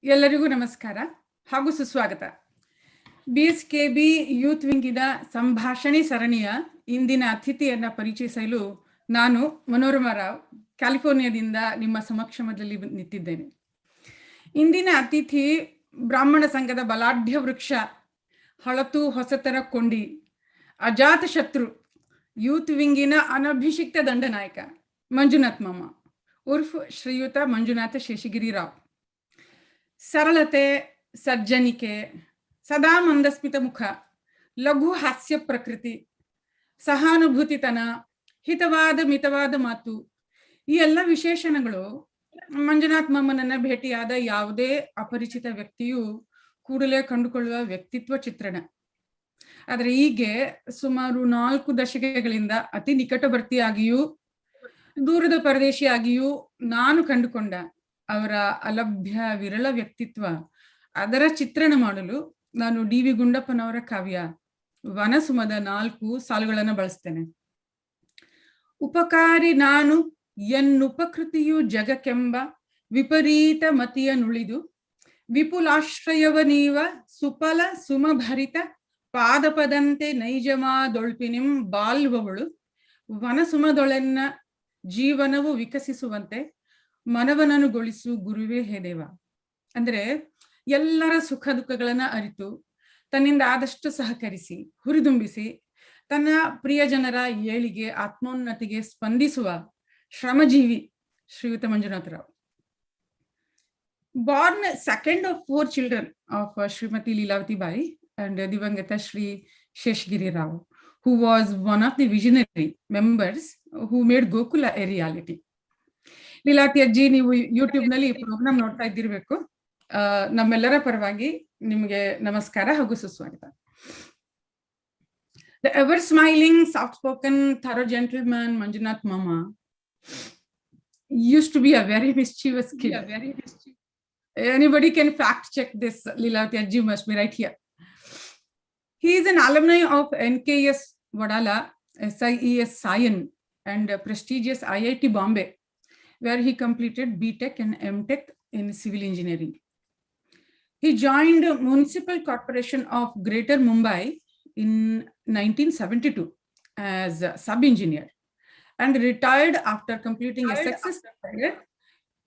ಎಲ್ಲರಿಗೂ ನಮಸ್ಕಾರ ಹಾಗೂ ಸುಸ್ವಾಗತ. BSKB YouthWingನ ಸಂಭಾಷಣೆ ಸರಣಿಯ ಇಂದಿನ ಅತಿಥಿಯನ್ನ ಪರಿಚಯಿಸಲು ನಾನು ಮನೋರಮಾ ರಾವ್ ಕ್ಯಾಲಿಫೋರ್ನಿಯಾದಿಂದ ನಿಮ್ಮ ಸಮಕ್ಷಮದಲ್ಲಿ ನಿಂತಿದ್ದೇನೆ. ಇಂದಿನ ಅತಿಥಿ ಬ್ರಾಹ್ಮಣ ಸಂಘದ ಬಲಾಢ್ಯ ವೃಕ್ಷ, ಹಳತು ಹೊಸತರ ಕೊಂಡಿ, ಅಜಾತ ಶತ್ರು, YouthWingನ ಅನಭಿಷಿಕ್ತ ದಂಡನಾಯಕ ಮಂಜುನಾಥ್ ಮಾಮ ಉರ್ಫ್ ಶ್ರೀಯುತ ಮಂಜುನಾಥ ಶೇಷಗಿರಿ ರಾವ್. ಸರಳತೆ, ಸಜ್ಜನಿಕೆ, ಸದಾ ಮಂದಸ್ಮಿತ ಮುಖ, ಲಘು ಹಾಸ್ಯ ಪ್ರಕೃತಿ, ಸಹಾನುಭೂತಿತನ, ಹಿತವಾದ ಮಿತವಾದ ಮಾತು, ಈ ಎಲ್ಲ ವಿಶೇಷಣಗಳು ಮಂಜುನಾಥ್ ಮಾಮನನ್ನ ಭೇಟಿಯಾದ ಯಾವುದೇ ಅಪರಿಚಿತ ವ್ಯಕ್ತಿಯು ಕೂಡಲೇ ಕಂಡುಕೊಳ್ಳುವ ವ್ಯಕ್ತಿತ್ವ ಚಿತ್ರಣ. ಆದ್ರೆ ಹೀಗೆ ಸುಮಾರು 4 ದಶಕಗಳಿಂದ ಅತಿ ನಿಕಟವರ್ತಿಯಾಗಿಯೂ ದೂರದ ಪರದೇಶಿಯಾಗಿಯೂ ನಾನು ಕಂಡುಕೊಂಡ ಅವರ ಅಲಭ್ಯ ವಿರಳ ವ್ಯಕ್ತಿತ್ವ, ಅದರ ಚಿತ್ರಣ ಮಾಡಲು ನಾನು DV ಗುಂಡಪ್ಪನವರ ಕಾವ್ಯ ವನಸುಮದ 4 ಸಾಲುಗಳನ್ನು ಬಳಸ್ತೇನೆ. ಉಪಕಾರಿ ನಾನು ಎನ್ನುಪಕೃತಿಯು ಜಗಕ್ಕೆಂಬ ವಿಪರೀತ ಮತಿಯ ನುಳಿದು, ವಿಪುಲಾಶ್ರಯವ ನೀವ ಸುಫಲ ಸುಮಭರಿತ ಪಾದಪದಂತೆ ನೈಜಮಾದೊಳ್ಪಿನಿಂ ಬಾಲ್ವವಳು, ವನಸುಮದೊಳೆನ್ನ ಜೀವನವು ವಿಕಸಿಸುವಂತೆ ಮನವನನುಗೊಳಿಸು ಗುರುವೇ ಹೇ ದೇವ. ಅಂದ್ರೆ ಎಲ್ಲರ ಸುಖ ದುಃಖಗಳನ್ನ ಅರಿತು ತನ್ನಿಂದ ಆದಷ್ಟು ಸಹಕರಿಸಿ ಹುರಿದುಂಬಿಸಿ ತನ್ನ ಪ್ರಿಯ ಜನರ ಏಳಿಗೆ ಆತ್ಮೋನ್ನತಿಗೆ ಸ್ಪಂದಿಸುವ ಶ್ರಮಜೀವಿ ಶ್ರೀಯುತ Manjunatha Rao. Born second of 4 children of Srimati Leelavati Bai and Divangata Shri Sheshgiri Rao, who was one of the visionary members who made Gokula a reality. Leelavathi ಅಜ್ಜಿ, ನೀವು ಯೂಟ್ಯೂಬ್ ನಲ್ಲಿ ಪ್ರೋಗ್ರಾಮ್ ನೋಡ್ತಾ ಇದ್ದಿರ್ಬೇಕು. ನಮ್ಮೆಲ್ಲರ ಪರವಾಗಿ ನಿಮಗೆ ನಮಸ್ಕಾರ ಹಾಗೂ ಸುಸ್ವಾಗತ. The ever smiling, soft spoken, thorough gentleman Manjunath Mama used to be a very mischievous kid. Anybody can fact check this. Leelavati Ajji must be right here. He is an alumni of NKS Vadala, SIES Sion and prestigious IIT Bombay, where he completed BTech and MTech in civil engineering. He joined Municipal Corporation of Greater Mumbai in 1972 as a sub-engineer and retired after completing a successful career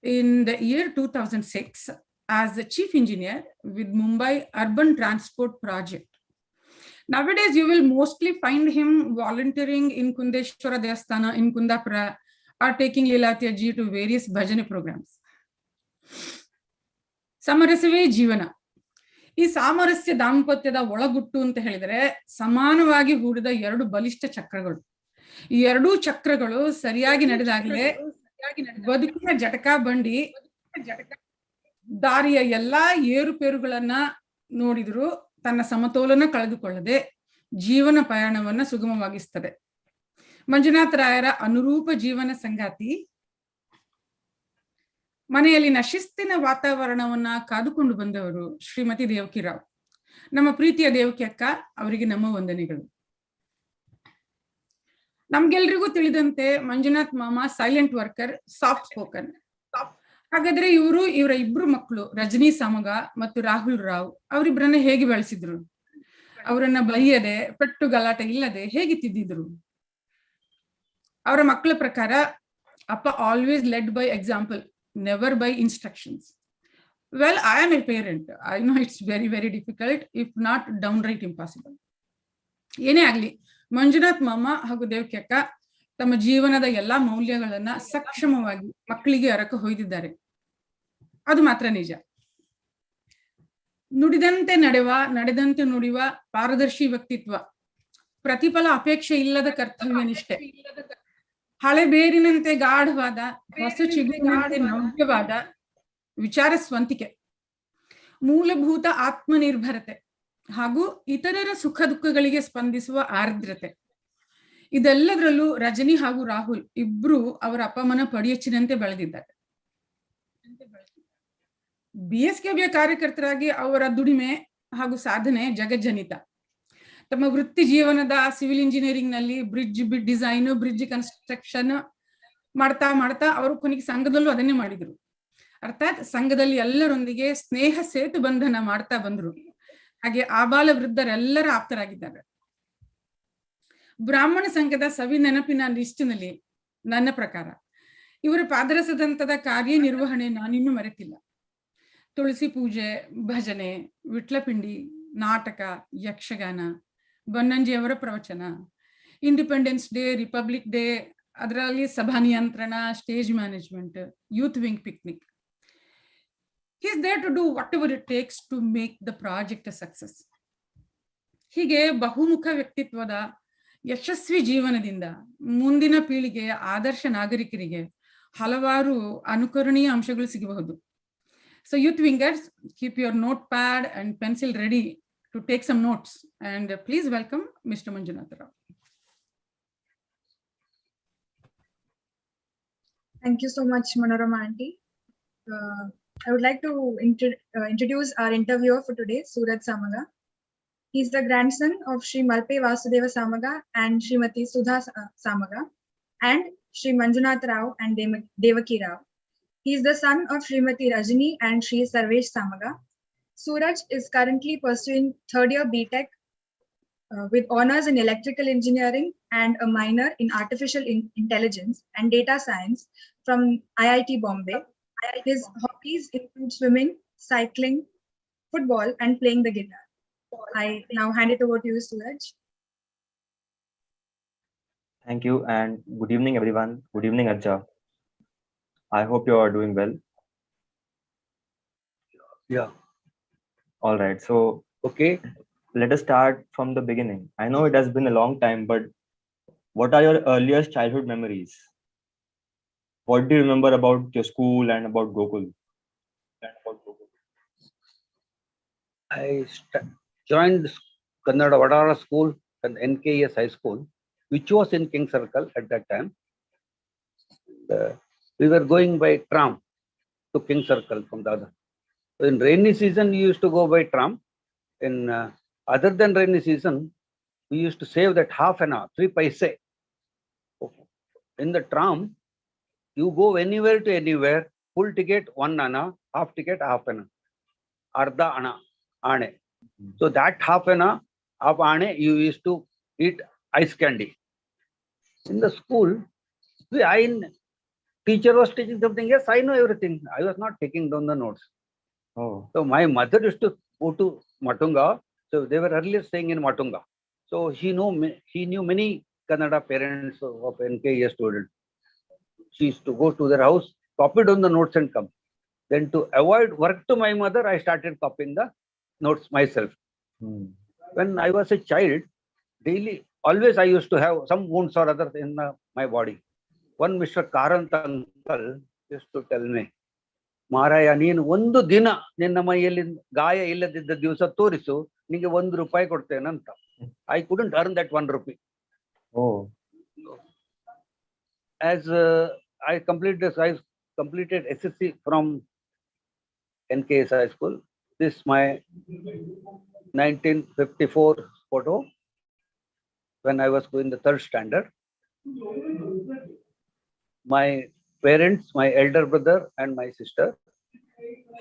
in the year 2006 as the chief engineer with Mumbai Urban Transport Project. Nowadays, you will mostly find him volunteering in Kundeshwara Devasthana in Kundapura, are taking Leelavati Ajji to various bhajane programs. ಸಮರಸವೇ ಜೀವನ. ಈ ಸಾಮರಸ್ಯ ದಾಂಪತ್ಯದ ಒಳಗುಟ್ಟು ಅಂತ ಹೇಳಿದ್ರೆ ಸಮಾನವಾಗಿ ಹೂಡಿದ 2 ಬಲಿಷ್ಠ ಚಕ್ರಗಳು. ಈ 2 ಚಕ್ರಗಳು ಸರಿಯಾಗಿ ನಡೆದಾಗಲೇ ಬದುಕಿನ ಜಟಕಾ ಬಂಡಿ ದಾರಿಯ ಎಲ್ಲಾ ಏರುಪೇರುಗಳನ್ನ ನೋಡಿದ್ರು ತನ್ನ ಸಮತೋಲನ ಕಳೆದುಕೊಳ್ಳದೆ ಜೀವನ ಪ್ರಯಾಣವನ್ನ ಸುಗಮವಾಗಿಸ್ತದೆ. ಮಂಜುನಾಥ ರಾಯರ ಅನುರೂಪ ಜೀವನ ಸಂಗಾತಿ, ಮನೆಯಲ್ಲಿನ ಶಿಸ್ತಿನ ವಾತಾವರಣವನ್ನ ಕಾದುಕೊಂಡು ಬಂದವರು ಶ್ರೀಮತಿ ದೇವಕಿ ರಾವ್. ನಮ್ಮ ಪ್ರೀತಿಯ ದೇವಕಿ ಅಕ್ಕ ಅವರಿಗೆ ನಮ್ಮ ವಂದನೆಗಳು. ನಮ್ಗೆಲ್ರಿಗೂ ತಿಳಿದಂತೆ ಮಂಜುನಾಥ್ ಮಾಮ ಸೈಲೆಂಟ್ ವರ್ಕರ್, ಸಾಫ್ಟ್ ಸ್ಪೋಕನ್. ಹಾಗಾದ್ರೆ ಇವರ 2 ಮಕ್ಕಳು ರಜನಿ ಸಮಗ ಮತ್ತು ರಾಹುಲ್ ರಾವ್ ಅವರಿಬ್ಬರನ್ನ ಹೇಗೆ ಬೆಳೆಸಿದ್ರು? ಅವರನ್ನ ಬೈಯದೆ ಪೆಟ್ಟು ಗಲಾಟೆ ಇಲ್ಲದೆ ಹೇಗೆ ತಿದ್ದಿದ್ರು? ಅವರ ಮಕ್ಕಳ ಪ್ರಕಾರ ಅಪ್ಪ always led by example, never by instructions. Well, I am a parent. I know it's very very difficult, if not down right impossible. ಏನೇ ಆಗ್ಲಿ, ಮಂಜುನಾಥ್ ಮಾಮ ಹಾಗೂ ದೇವಕಿ ಅಕ್ಕ ತಮ್ಮ ಜೀವನದ ಎಲ್ಲಾ ಮೌಲ್ಯಗಳನ್ನ ಸಕ್ಷಮವಾಗಿ ಮಕ್ಕಳಿಗೆ ಅರಕ ಹೊಯ್ದಿದ್ದಾರೆ. ಅದು ಮಾತ್ರ ನಿಜ. ನುಡಿದಂತೆ ನಡೆವ, ನಡೆದಂತೆ ನುಡಿಯುವ ಪಾರದರ್ಶಿ ವ್ಯಕ್ತಿತ್ವ, ಪ್ರತಿಫಲ ಅಪೇಕ್ಷೆ ಇಲ್ಲದ ಕರ್ತವ್ಯ ನಿಷ್ಠೆ, ಹಳೆ ಬೇರಿನಂತೆ ಗಾಢವಾದ, ಹೊಸ ಚಿಗುರಿನಂತೆ ನವ್ಯವಾದ ವಿಚಾರ ಸ್ವಂತಿಕೆ, ಮೂಲಭೂತ ಆತ್ಮನಿರ್ಭರತೆ ಹಾಗೂ ಇತರರ ಸುಖ ದುಃಖಗಳಿಗೆ ಸ್ಪಂದಿಸುವ ಆರ್ದ್ರತೆ, ಇದೆಲ್ಲದರಲ್ಲೂ ರಜನಿ ಹಾಗೂ ರಾಹುಲ್ ಇಬ್ರು ಅವರ ಅಪ್ಪ ಅಮ್ಮನ ಪಡಿಯಚ್ಚಿನಂತೆ ಬೆಳೆದಿದ್ದಾರೆ. BSKBA ಕಾರ್ಯಕರ್ತರಾಗಿ ಅವರ ದುಡಿಮೆ ಹಾಗೂ ಸಾಧನೆ ಜಗಜ್ಜನಿತ. ತಮ್ಮ ವೃತ್ತಿ ಜೀವನದ ಸಿವಿಲ್ ಇಂಜಿನಿಯರಿಂಗ್ ನಲ್ಲಿ ಬ್ರಿಡ್ಜ್ ಡಿಸೈನ್, ಬ್ರಿಡ್ಜ್ ಕನ್ಸ್ಟ್ರಕ್ಷನ್ ಮಾಡ್ತಾ ಮಾಡ್ತಾ ಅವರು ಕೊನೆಗೆ ಸಂಘದಲ್ಲೂ ಅದನ್ನೇ ಮಾಡಿದ್ರು. ಅರ್ಥಾತ್ ಸಂಘದಲ್ಲಿ ಎಲ್ಲರೊಂದಿಗೆ ಸ್ನೇಹ ಸೇತು ಬಂಧನ ಮಾಡ್ತಾ ಬಂದ್ರು. ಹಾಗೆ ಆಬಾಲ ವೃದ್ಧರೆಲ್ಲರ ಆಪ್ತರಾಗಿದ್ದಾರೆ. ಬ್ರಾಹ್ಮಣ ಸಂಘದ ಸವಿ ನೆನಪಿನ ಲಿಸ್ಟಿನಲ್ಲಿ ನನ್ನ ಪ್ರಕಾರ ಇವರ ಪಾದರಸದಂತದ ಕಾರ್ಯನಿರ್ವಹಣೆ ನಾನಿನ್ನೂ ಮರೆತಿಲ್ಲ. ತುಳಸಿ ಪೂಜೆ, ಭಜನೆ, ವಿಟ್ಲಪಿಂಡಿ, ನಾಟಕ, ಯಕ್ಷಗಾನ, ಬನ್ನಂಜಿಯವರ ಪ್ರವಚನ, ಇಂಡಿಪೆಂಡೆನ್ಸ್ ಡೇ, ರಿಪಬ್ಲಿಕ್ ಡೇ, ಅದರಲ್ಲಿ ಸಭಾ ನಿಯಂತ್ರಣ, stage management, youth wing picnic. He is there to do whatever it takes to make the project a success. ಹೀಗೆ ಬಹುಮುಖ ವ್ಯಕ್ತಿತ್ವದ ಯಶಸ್ವಿ ಜೀವನದಿಂದ ಮುಂದಿನ ಪೀಳಿಗೆಯ ಆದರ್ಶ ನಾಗರಿಕರಿಗೆ ಹಲವಾರು ಅನುಕರಣೀಯ ಅಂಶಗಳು ಸಿಗಬಹುದು. So youth wingers, keep your notepad and pencil ready to take some notes, and please welcome Mr. Manjunath S. Thank you so much, Manorama Aunty. I would like to introduce our interviewer for today, Suraj Samaga. He is the grandson of Shri Malpe Vasudeva Samaga and Srimati Sudha Samaga, and Shri Manjunath Rao and Devaki Rao. He is the son of Srimati Rajini and Shri Sarvesh Samaga. Suraj is currently pursuing third year BTech with honors in electrical engineering and a minor in artificial intelligence and data science from IIT Bombay. His hobbies include swimming, cycling, football, and playing the guitar. I now hand it over to you, Suraj. Thank you, and good evening, everyone. Good evening, Ajja. I hope you are doing well. Yeah. All right. So, Okay. let us start from the beginning. I know it has been a long time, but what are your earliest childhood memories? What do you remember about your school and about Gokul? I joined Kannada Vadara School and NKS High School, which was in King Circle at that time. We were going by tram to King Circle from the other. So in rainy season, we used to go by tram. In other than rainy season, we used to save that half an hour, 3 paise. In the tram, you go anywhere to anywhere, full ticket 1 anna, half ticket half anna, arda anna, ane. So that half anna of ane, you used to eat ice candy. In the school, teacher was teaching something. Yes, I know everything. I was not taking down the notes. Oh, So my mother used to go to Matunga. So they were earlier staying in Matunga. So he knew many Kannada parents of NKS students. She used to go to their house, copy down the notes and come. Then to avoid work to my mother, I started copying the notes myself. When I was a child, daily, always I used to have some wounds or other in my body. One Mr. Karant uncle used to tell me, ಮಾರಾಯ ನೀನು ಒಂದು ದಿನ ನಿನ್ನ ಮೈಯಲ್ಲಿ ಗಾಯ ಇಲ್ಲದಿದ್ದ ದಿವಸ ತೋರಿಸು, ನಿಮಗೆ ₹1 ಕೊಡ್ತೇನಂತ. I couldn't earn that ₹1. oh, As I completed SSC from NKS High School. This is my 1954 photo when I was going the 3rd standard. My parents, my elder brother and my sister.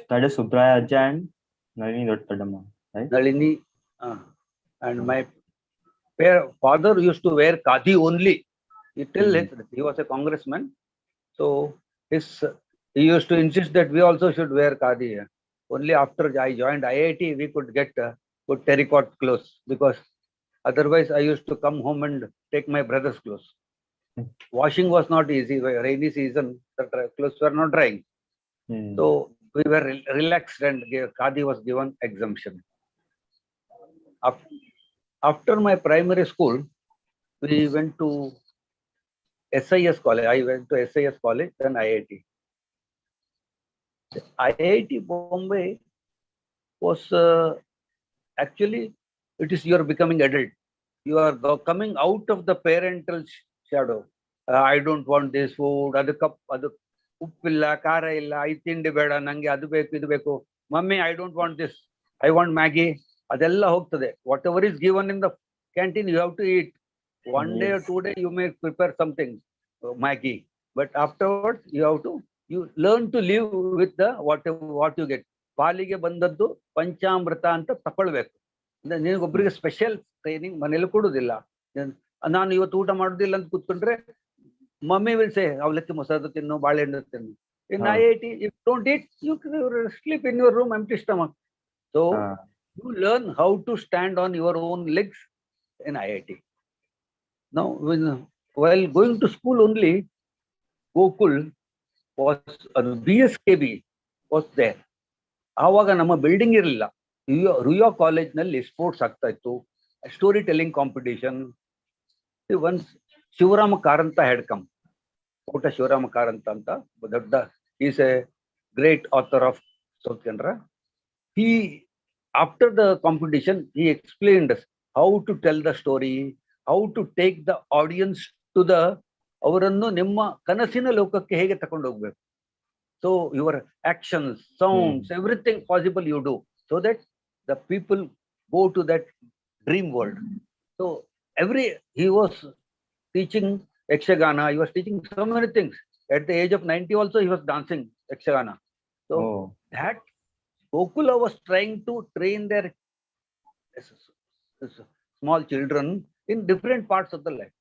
that is Subraya Ajja and Nalini Dottadamma, right? Nalini, and my father used to wear khadi only. He was a congressman, so he used to insist that we also should wear khadi. Only after I joined IIT, we could get good terracotta clothes, because otherwise I used to come home and take my brother's clothes. Washing was not easy. Rainy season, the clothes were not drying. So we were relaxed, and khadi was given exemption. After my primary school, we went to SIS college. I went to SIS college, then IIT. IIT Bombay was actually, it is you are becoming adult. You are coming out of the parental shadow. I don't want this food. Adu uppilla, kara illa, I tindi beda, nange adu beku, idu beku. Mummy, I don't want this. I want Maggie. Adella hogtade. Whatever is given in the canteen, you have to eat. One day or 2 days, you may prepare something, Maggie. But afterwards, you have to you learn to live with the what you get. ಪಾಲಿಗೆ ಬಂದದ್ದು ಪಂಚಾಮೃತ ಅಂತ ತಗೊಳ್ಬೇಕು. ನಿನಗೊಬ್ಬರಿಗೆ special training ಮನೇಲಿ ಕೊಡುದಿಲ್ಲ. ನಾನು ಇವತ್ತು ಊಟ ಮಾಡುದಿಲ್ಲ ಅಂತ ಕೂತ್ಕೊಂಡ್ರೆ ಮಮ್ಮಿ ವಿಲ್ ಸೇ ಅವಲಕ್ಕಿ ಮೊಸರು ತಿನ್ನು, ಬಾಳೆಹಣ್ಣು ತಿನ್ನು. In IIT, if you don't eat, you sleep in your room, empty stomach. So you learn how to stand on your own legs in IIT. Now, while going to school only, Gokul was BSKB was there. ಆವಾಗ ನಮ್ಮ building ಇರಲಿಲ್ಲ. ರುಯೋ college ನಲ್ಲಿ sports ಆಗ್ತಾ ಇತ್ತು, story telling competition. Once Shivarama Karanth head come, Kota Shivarama Karanth ಅಂತ ದೊಡ್ಡ, is a great author of south Kannada. He, after the competition, he explained us how to tell the story, how to take the audience to the, ಅವರನ್ನು ನಿಮ್ಮ ಕನಸಿನ ಲೋಕಕ್ಕೆ ಹೇಗೆ ತಕೊಂಡು ಹೋಗ್ಬೇಕು. So your actions, sounds, everything possible you do, so that the people go to that dream world. So he was teaching Yakshagana, he was teaching so many things. At the age of 90 also he was dancing Yakshagana. So that Gokula was trying to train their small children in different parts of the life.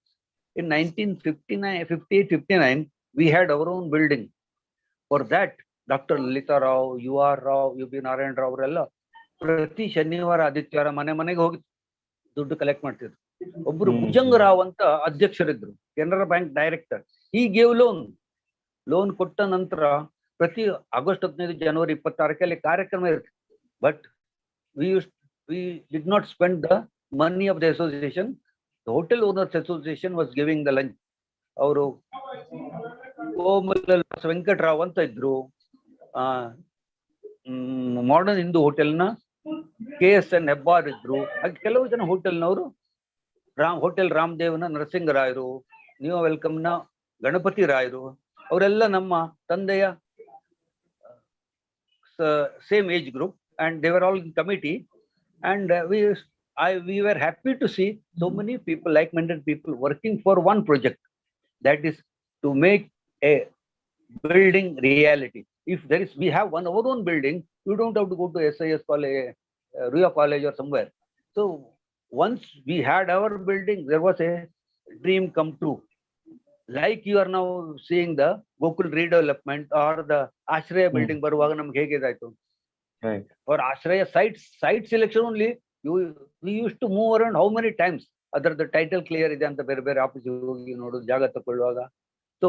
In 1958-59, we had our own building. For that, Dr. Lalita Rao, U.R. Rao, U.B. Narayan Rao ಅವರೆಲ್ಲ ಪ್ರತಿ ಶನಿವಾರ ಆದಿತ್ಯವಾರ ಮನೆಗೆ ಹೋಗಿ ದುಡ್ಡು collect ಮಾಡ್ತಿದ್ರು. ಒಬ್ರು ಭುಜಂಗ ರಾವ್ ಅಂತ ಅಧ್ಯಕ್ಷರಿದ್ರು, ಕೆನರಾ ಬ್ಯಾಂಕ್ ಡೈರೆಕ್ಟರ್. ಈ ಗೇವ್ ಲೋನ್ ಕೊಟ್ಟ ನಂತರ ಪ್ರತಿ ಆಗಸ್ಟ್ 15 ಜನವರಿ 26 ಕಾರ್ಯಕ್ರಮ ಇರುತ್ತೆ. But we did not spend the money of the association. The Hotel Owners Association was giving the lunch. ಅವರು ವೆಂಕಟರಾವ್ ಅಂತ ಇದ್ರು, ಮಾಡರ್ನ್ ಹಿಂದೂ ಹೋಟೆಲ್ನ KSN ಹೆಬ್ಬಾರ್ ಇದ್ರು. ಹಾಗೆ ಕೆಲವು ಜನ ಹೋಟೆಲ್ನವರು, ಹೋಟೆಲ್ ರಾಮದೇವ್ನ ನರಸಿಂಗರಾಯರು, ನ್ಯೂ ವೆಲ್ಕಮ್ನ ಗಣಪತಿ ರಾಯರು, ಅವರೆಲ್ಲ ನಮ್ಮ ತಂದೆಯ same age group, and they were all in committee. And we were happy to see so many people, like-minded people, working for one project, that is to make a building reality. If we have our own building, you don't have to go to SIS college, Ruya college or somewhere. So once we had our building, there was a dream come true. Like you are now seeing the Gokul redevelopment or the Ashraya building baruvaga namge hege idayitu. Right. For Ashraya site selection only, we used to move around how many times. Other the title clear ide anta ಬೇರೆ office ಹೋಗಿ ನೋಡೋದು, ಜಾಗ ತಗೊಳ್ಳುವಾಗ. So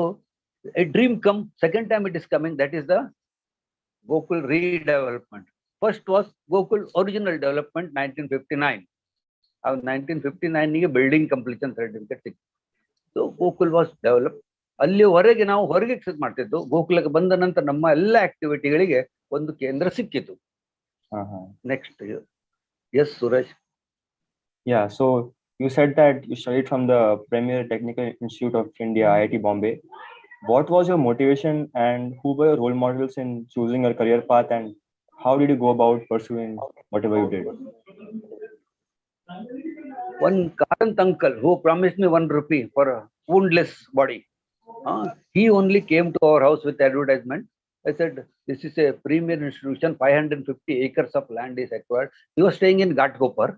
a dream come, second time it is coming, that is the Gokul redevelopment. First was Gokul original development 1959. 1959 ಗೆ building completion certificate ಸಿಕ್ತು. So Gokul was develop. ಅಲ್ಲಿವರೆಗೆ ನಾವು ಹೊರಗೆ ಎಕ್ಸೆಸ್ ಮಾಡ್ತಿದ್ದು. ಗೋಕುಲಕ್ಕೆ ಬಂದ ನಂತರ ನಮ್ಮ ಎಲ್ಲ ಆಕ್ಟಿವಿಟಿಗಳಿಗೆ ಒಂದು ಕೇಂದ್ರ ಸಿಕ್ಕಿತು. Next, S Suresh. Yeah, so you said that you studied from the Premier Technical Institute of India, IIT Bombay. What was your motivation and who were your role models in choosing your career path, and how did you go about pursuing whatever you did? One Karant uncle who promised me 1 rupee for a woundless body. He only came to our house with advertisement. I said, this is a premier institution, 550 acres of land is acquired. He was staying in Ghatkopar,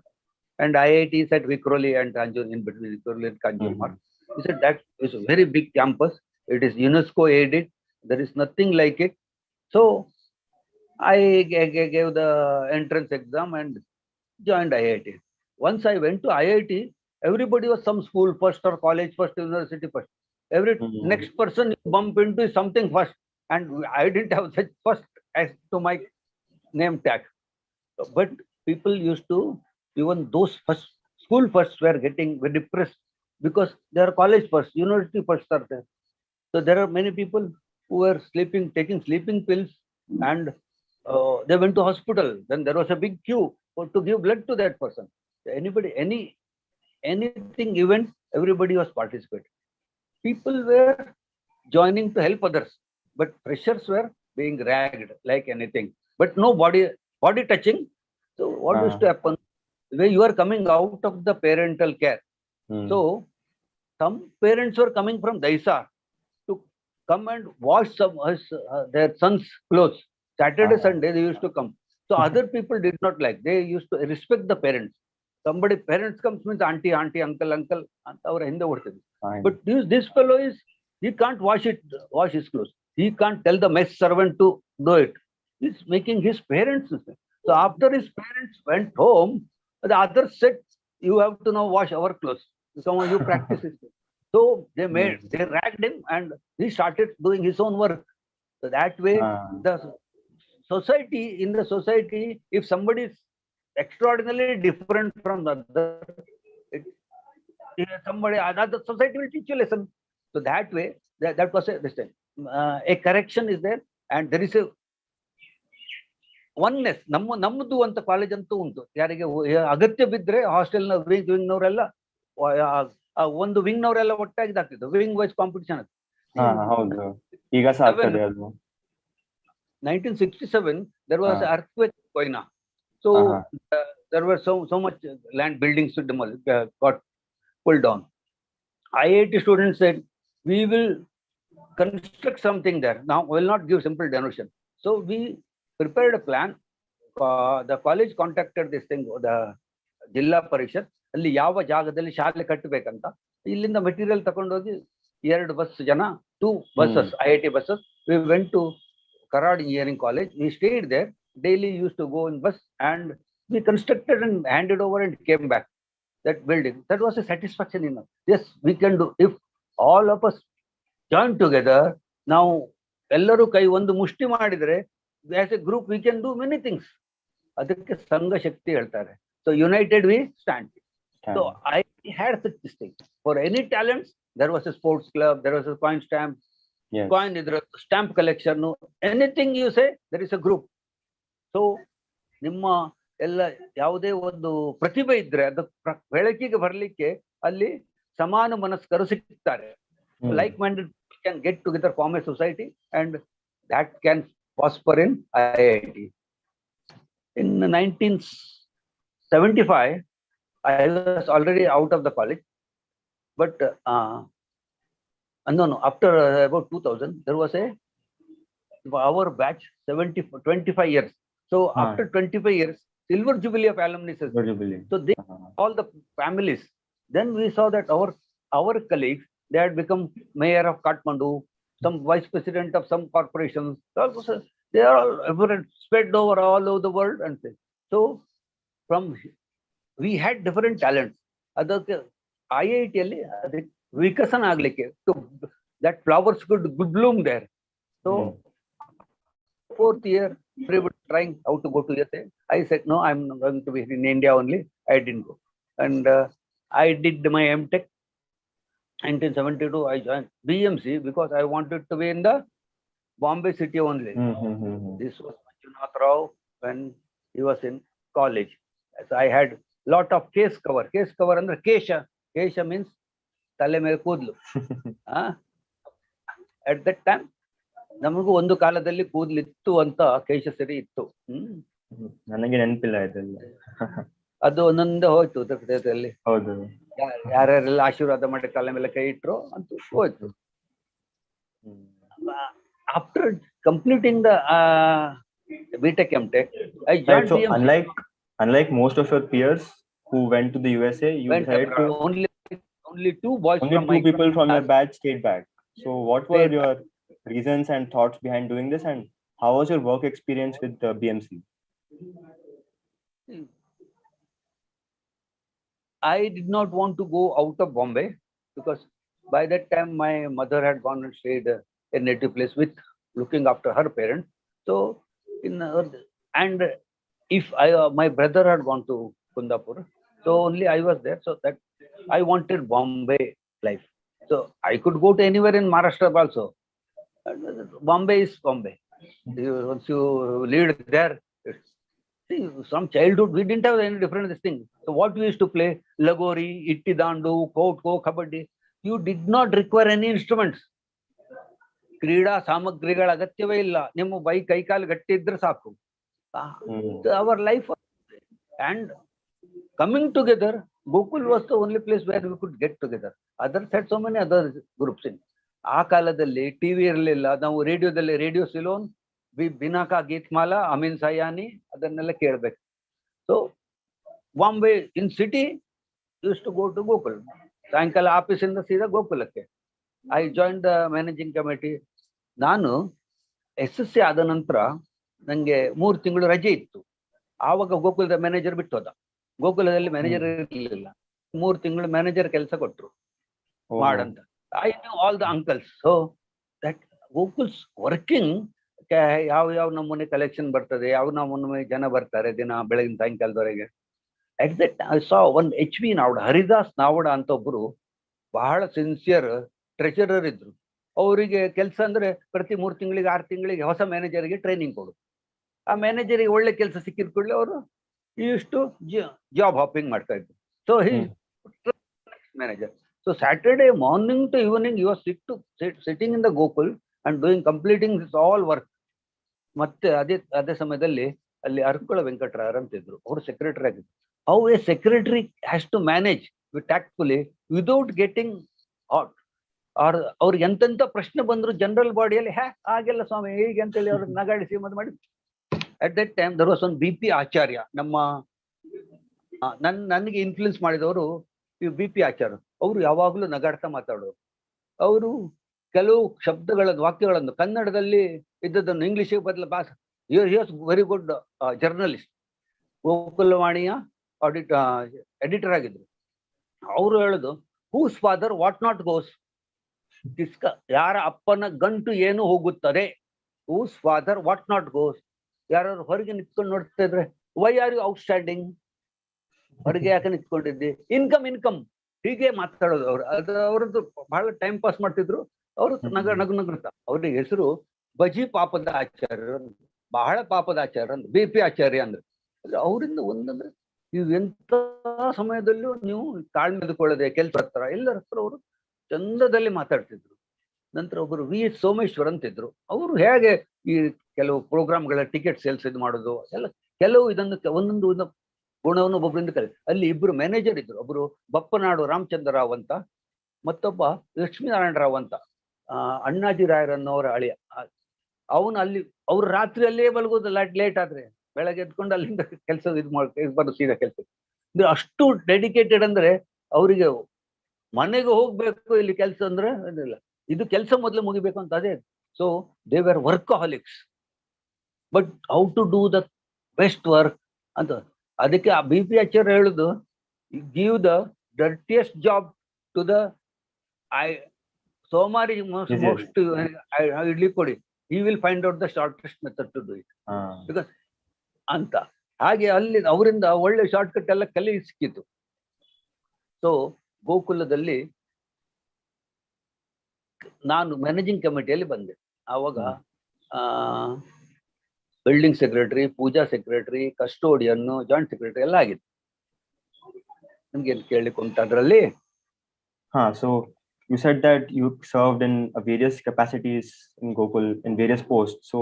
and IIT is at Vikhroli and Kanjur, in between Vikhroli and Kanjurmarg. He said that is a very big campus. It is UNESCO aided. There is nothing like it. So I gave the entrance exam and joined IIT. Once I went to IIT, everybody was some school first or college first, university first. Every next person you bump into is something first, and I didn't have such first as to my name tag. But people used to, even those first school firsts were getting very depressed because they are college first, university first are there. So there are many people who were taking sleeping pills, and they went to hospital. Then there was a big queue to give blood to that person. Anybody, anything event, everybody was participating. People were joining to help others, but pressures were being ragged like anything, but no body touching. So what used to happen? When you are coming out of the parental care, so some parents were coming from Daisar to come and wash their son's clothes. Saturday, Sunday, they used to come. So other people did not like. They used to respect the parents. Somebody, parents comes means auntie, uncle, But this fellow he can't wash his clothes. He can't tell the mess servant to do it. He's making his parents. So after his parents went home, the others said, you have to now wash our clothes. So you practice it. So they ragged him and he started doing his own work. So that way, in the society, if somebody is extraordinarily different from the other, another society will teach you a lesson. So that way, that was this time. A correction is there, and there is a oneness. ನಮ್ಮದು ಅಂತ college ಅಂತೂ ಉಂಟು. ಯಾರಿಗೆ ಅಗತ್ಯ ಬಿದ್ರೆ ಹಾಸ್ಟೆಲ್ನ ವಿಂಗ್ನವರೆಲ್ಲ ಒಂದು ವಿಂಗ್ನವರೆಲ್ಲ ಒಟ್ಟಾಗಿ ಇದಾಗ್ತಿತ್ತು. Wing wise competition ಅದು. ಹೌದು, ಈಗ ಸಹ ಆಗ್ತದೆ ಅದು. 1967 there was an earthquake in Koina. So there were so much land buildings got pulled down. IIT students said, we will construct something there. Now we will not give simple donation. So we prepared a plan. The college contacted this thing, the Jilla Parishad, ಅಲ್ಲಿ ಯಾವ ಜಾಗದಲ್ಲಿ ಶಾಲೆ ಕಟ್ಟಬೇಕಂತ. ಇಲ್ಲಿಂದ material ತಗೊಂಡೋಗಿ 2 bus ಜನ, 2 buses, IIT buses. We went to Karad Engineering College. We stayed there. Daily used to go in bus and we constructed and handed over and came back. That building. That was a satisfaction enough. Yes, we can do. If all of us join together, now ellaru kai ಒಂದು ಮುಷ್ಟಿ ಮಾಡಿದ್ರೆ, as a group we can do many things. ಅದಕ್ಕೆ ಸಂಘ ಶಕ್ತಿ ಹೇಳ್ತಾರೆ. So united we stand. So I had such this thing. For any talents, there was a sports club, there was a coin stamp, coin stamp collection, anything you say, there is a group. So ನಿಮ್ಮ ಎಲ್ಲ ಯಾವುದೇ ಒಂದು ಪ್ರತಿಭೆ ಇದ್ರೆ ಅದು ಬೆಳಕಿಗೆ ಬರಲಿಕ್ಕೆ ಅಲ್ಲಿ ಸಮಾನ ಮನಸ್ಕರು ಸಿಗ್ತಾರೆ. Like minded can get together, form a society, and that can prosper in IIT. In 1975, I was already out of the college, but no, after about 2000, there was our batch 25 years. So after 25 years, Silver Jubilee of alumni. So they, all the families, then we saw that our colleagues, they had become mayor of Kathmandu, some vice president of some corporations. They are all spread over all over the world. And so we had different talents. ಅದಕ್ಕೆ IIT ಅಲ್ಲಿ ವಿಕಸನ ಆಗ್ಲಿಕ್ಕೆ, so that flowers could bloom there. So 4th year, everybody trying how to go to USA. I said, no, I'm going to be in India only. I didn't go. And I did my MTech. 1972, I joined BMC because I wanted to be in the Bombay city only. This was Manjunath S when he was in college. So I had lot of case cover. Case cover under Kesha. Kesha means tale mere ಕೂದಲು. At that time, ನಮಗೂ ಒಂದು ಕಾಲದಲ್ಲಿ ಕೂದಲಿತ್ತು ಅಂತ ಕೇಶಸರಿ ಇತ್ತು. ನನಗೆ ನೆನಪಿಲ್ಲ ಇದೆಲ್ಲ. ಅದು ಒಂದೊಂದೇ ಹೋಯ್ತು ಅಲ್ಲಿ. ಹೌದು, ಯಾರ್ಯಾರೆಲ್ಲ ಆಶೀರ್ವಾದ ಮಾಡಿ ತಲೆ ಮೇಲೆ ಕೈ ಇಟ್ರು ಅಂತ ಹೋಯ್ತು. After completing the BTech MTech, I joined BMC. Unlike most of your peers who went to the USA, you decided to only 2 boys only from 2 people from your batch stayed back. So what were your reasons and thoughts behind doing this, and how was your work experience with the BMC? I did not want to go out of Bombay because by that time my mother had gone and stayed in a native place with looking after her parents. So and if my brother had gone to Kundapur, so only I was there. So that I wanted Bombay life. So I could go to anywhere in Maharashtra also. Bombay is Bombay. Once you live there, see, from childhood we didn't have any different this thing. So what we used to play, Lagori, Itti Dandu, Kho, Kabaddi, you did not require any instruments. ಕ್ರೀಡಾ ಸಾಮಗ್ರಿಗಳ ಅಗತ್ಯವೇ ಇಲ್ಲ. ನಿಮ್ಮ ಕೈ ಕಾಲು ಗಟ್ಟಿ ಇದ್ರೆ ಸಾಕು. Our life and coming together, Gokul was the only place where we could get together. Others had so many other groups in. ಆ ಕಾಲದಲ್ಲಿ ಟಿವಿ ಇರಲಿಲ್ಲ, ನಾವು ರೇಡಿಯೋದಲ್ಲಿ radio Ceylon, Binaca Geetmala, Ameen Sayani ಅದನ್ನೆಲ್ಲ ಕೇಳಬೇಕು. So Bombay in city use to go to Gokul. ಸಾಯಂಕಾಲ ಆಫೀಸಿಂದ ಸೀದಾ ಗೋಕುಲಕ್ಕೆ. I join the managing committee. ನಾನು SSC ಆದ ನಂತರ ನನಗೆ 3 ತಿಂಗಳು ರಜೆ ಇತ್ತು. ಆವಾಗ ಗೋಕುಲದ ಮ್ಯಾನೇಜರ್ ಬಿಟ್ಟು ಹೋದ. ಗೋಕುಲದಲ್ಲಿ ಮ್ಯಾನೇಜರ್ ಇರಲಿಲ್ಲ. 3 ತಿಂಗಳು ಮ್ಯಾನೇಜರ್ ಕೆಲಸ ಕೊಟ್ಟರು ಮಾಡಂತ. I knew all the uncles. So that Gokul's working, ಯಾವ ನಮೂನೆ ಕಲೆಕ್ಷನ್ ಬರ್ತದೆ, ಯಾವ ನಮೂನೆ ಜನ ಬರ್ತಾರೆ ದಿನ ಬೆಳಗಿನ ಸಾಯಂಕಾಲದವರೆಗೆ. At that I saw one HV Navada, Haridas Navada ಅಂತ ಒಬ್ರು ಬಹಳ ಸಿನ್ಸಿಯರ್ ಟ್ರೆಜರರ್ ಇದ್ರು. ಅವರಿಗೆ ಕೆಲಸ ಅಂದ್ರೆ ಪ್ರತಿ 3 ತಿಂಗಳಿಗೆ 6 ತಿಂಗಳಿಗೆ ಹೊಸ ಮ್ಯಾನೇಜರ್ಗೆ ಟ್ರೈನಿಂಗ್ ಕೊಡು. ಆ ಮ್ಯಾನೇಜರಿಗೆ ಒಳ್ಳೆ ಕೆಲಸ ಸಿಕ್ಕಿದ ಕೂಡಲೇ ಅವರು ಇಷ್ಟು ಜಾಬ್ ಹಾಪಿಂಗ್ ಮಾಡ್ತಾ ಇದ್ರು. So he manager. So Saturday morning to evening you are sitting in the Gokul and doing completing this all work. ಮತ್ತೆ ಅದೇ ಸಮಯದಲ್ಲಿ ಅಲ್ಲಿ ಅರ್ಕುಳ ವೆಂಕಟರಾಯರ್ ಅಂತಿದ್ರು, ಅವರು ಸೆಕ್ರೆಟರಿ ಆಗಿದ್ರು. How a secretary has to manage tactfully without getting hot. ಅವ್ರಿಗೆ ಎಂತೆಂತ ಪ್ರಶ್ನೆ ಬಂದ್ರು ಜನರಲ್ ಬಾಡಿಯಲ್ಲಿ ಹಾಗೆಲ್ಲ ಸ್ವಾಮಿ ಹೇಗೆ ಅಂತೇಳಿ ಅವ್ರನ್ನ ನಗಾಡಿಸಿ ಮದ್ದು ಮಾಡಿ. At that time there was one BP Acharya. ನನಗೆ ಇನ್ಫ್ಲೂಯೆನ್ಸ್ ಮಾಡಿದವರು BP ಆಚಾರ್ಯ. ಅವರು ಯಾವಾಗಲೂ ನಗಾಡ್ತಾ ಮಾತಾಡೋರು. ಅವರು ಕೆಲವು ವಾಕ್ಯಗಳನ್ನು ಕನ್ನಡದಲ್ಲಿ ಇದ್ದದನ್ನು ಇಂಗ್ಲಿಷಿಗೆ ಬದಲು ವೆರಿ ಗುಡ್ ಜರ್ನಲಿಸ್ಟ್. ಗೋಕುಲವಾಣಿಯ ಎಡಿಟರ್ ಆಗಿದ್ರು. ಅವರು ಹೇಳುದು, whose father what not goes. ಯಾರ ಅಪ್ಪನ ಗಂಟು ಏನು ಹೋಗುತ್ತದೆ. Whose father what not goes. ಯಾರು ಹೊರಗೆ ನಿಂತ್ಕೊಂಡು ನೋಡ್ತಾ ಇದ್ರೆ, ವೈ ಆರ್ ಯು ಔಟ್ಸ್ಟ್ಯಾಂಡಿಂಗ್, ಹೊರಗೆ ಯಾಕೆ ನಿಂತ್ಕೊಂಡಿದ್ದಿ, ಇನ್ಕಮ್ ಹೀಗೆ ಮಾತಾಡೋದು. ಅವ್ರದ್ದು ಬಹಳ ಟೈಮ್ ಪಾಸ್ ಮಾಡ್ತಿದ್ರು. ಅವರು ನಗುತ್ತಾ. ಅವ್ರಿಗೆ ಹೆಸರು ಬಜಿ ಪಾಪದ ಆಚಾರ್ಯ, ಬಹಳ ಪಾಪದ ಆಚಾರ್ಯ ಅಂದ್ರೆ BP ಆಚಾರ್ಯ ಅಂದ್ರೆ. ಅವರಿಂದ ಒಂದಂದ್ರೆ ನೀವು ಎಂತ ಸಮಯದಲ್ಲೂ ನೀವು ತಾಳ್ಮೆದುಕೊಳ್ಳದೆ ಕೆಲಸ ಹತ್ರ ಎಲ್ಲರ ಹತ್ರ ಅವರು ಚಂದದಲ್ಲಿ ಮಾತಾಡ್ತಿದ್ರು. ನಂತರ ಒಬ್ಬರು V. ಸೋಮೇಶ್ವರ್ ಅಂತಿದ್ರು. ಅವರು ಹೇಗೆ ಈ ಕೆಲವು ಪ್ರೋಗ್ರಾಮ್ಗಳ ಟಿಕೆಟ್ ಸೇಲ್ಸ್ ಇದು ಮಾಡೋದು ಎಲ್ಲ, ಕೆಲವು ಇದನ್ನು ಒಂದೊಂದು ಗುಣವನ್ನು ಒಬ್ಬೊಬ್ಬರಿಂದ ಅಲ್ಲಿ ಇಬ್ಬರು ಮ್ಯಾನೇಜರ್ ಇದ್ರು. ಒಬ್ಬರು ಬಪ್ಪನಾಡು ರಾಮಚಂದ್ರ ರಾವ್ ಅಂತ, ಮತ್ತೊಬ್ಬ ಲಕ್ಷ್ಮೀನಾರಾಯಣ ರಾವ್ ಅಂತ, ಅಣ್ಣಾಜಿ ರಾಯರನ್ನವರ ಅಳಿಯ. ಅವನು ಅಲ್ಲಿ ಅವ್ರು ರಾತ್ರಿಯಲ್ಲೇ ಮಲಗೋದು, ಲೇಟ್ ಆದ್ರೆ ಬೆಳಗ್ಗೆ ಎದ್ಕೊಂಡು ಅಲ್ಲಿಂದ ಕೆಲಸ ಬರೋದು ಸೀದಾ ಕೆಲಸ. ಇದು ಅಷ್ಟು ಡೆಡಿಕೇಟೆಡ್ ಅಂದ್ರೆ ಅವರಿಗೆ ಮನೆಗೆ ಹೋಗ್ಬೇಕು, ಇಲ್ಲಿ ಕೆಲಸ ಅಂದ್ರೆ ಇಲ್ಲ, ಇದು ಕೆಲಸ ಮೊದಲು ಮುಗಿಬೇಕು ಅಂತ ಅದೇ. So they were workaholics, but how to do the best work ಅಂತ. ಅದಕ್ಕೆ ಆ BP ಆಚಾರ್ಯ ಹೇಳುದು, give the dirtiest job to the ಸೋಮಾರಿ ಮೋಸ್ಟ್ ಇಡ್ಲಿ ಕೊಡಿ, he will find out the shortest method to do it. Because ಅಂತ ಹಾಗೆ ಅಲ್ಲಿ ಅವರಿಂದ ಒಳ್ಳೆ ಶಾರ್ಟ್ ಕಟ್ ಎಲ್ಲ ಕಲಿ ಸಿಕ್ಕಿತ್ತು. ಸೊ ಗೋಕುಲದಲ್ಲಿ ನಾನು ಮ್ಯಾನೇಜಿಂಗ್ ಕಮಿಟಿಯಲ್ಲಿ ಬಂದೆ. ಆವಾಗ ಬಿಲ್ಡಿಂಗ್ ಸೆಕ್ರೆಟರಿ, ಪೂಜಾ ಸೆಕ್ರೆಟರಿ, ಕಸ್ಟೋಡಿಯನ್, ಜಾಯಿಂಟ್ ಸೆಕ್ರೆಟರಿ ಎಲ್ಲ ಆಗಿತ್ತು. ನಿಮ್ಗೆ ಕೇಳಲಿಕ್ಕೆ ಉಂಟು ಅದರಲ್ಲಿ? So you said that you served in various capacities in Gokul in various posts. So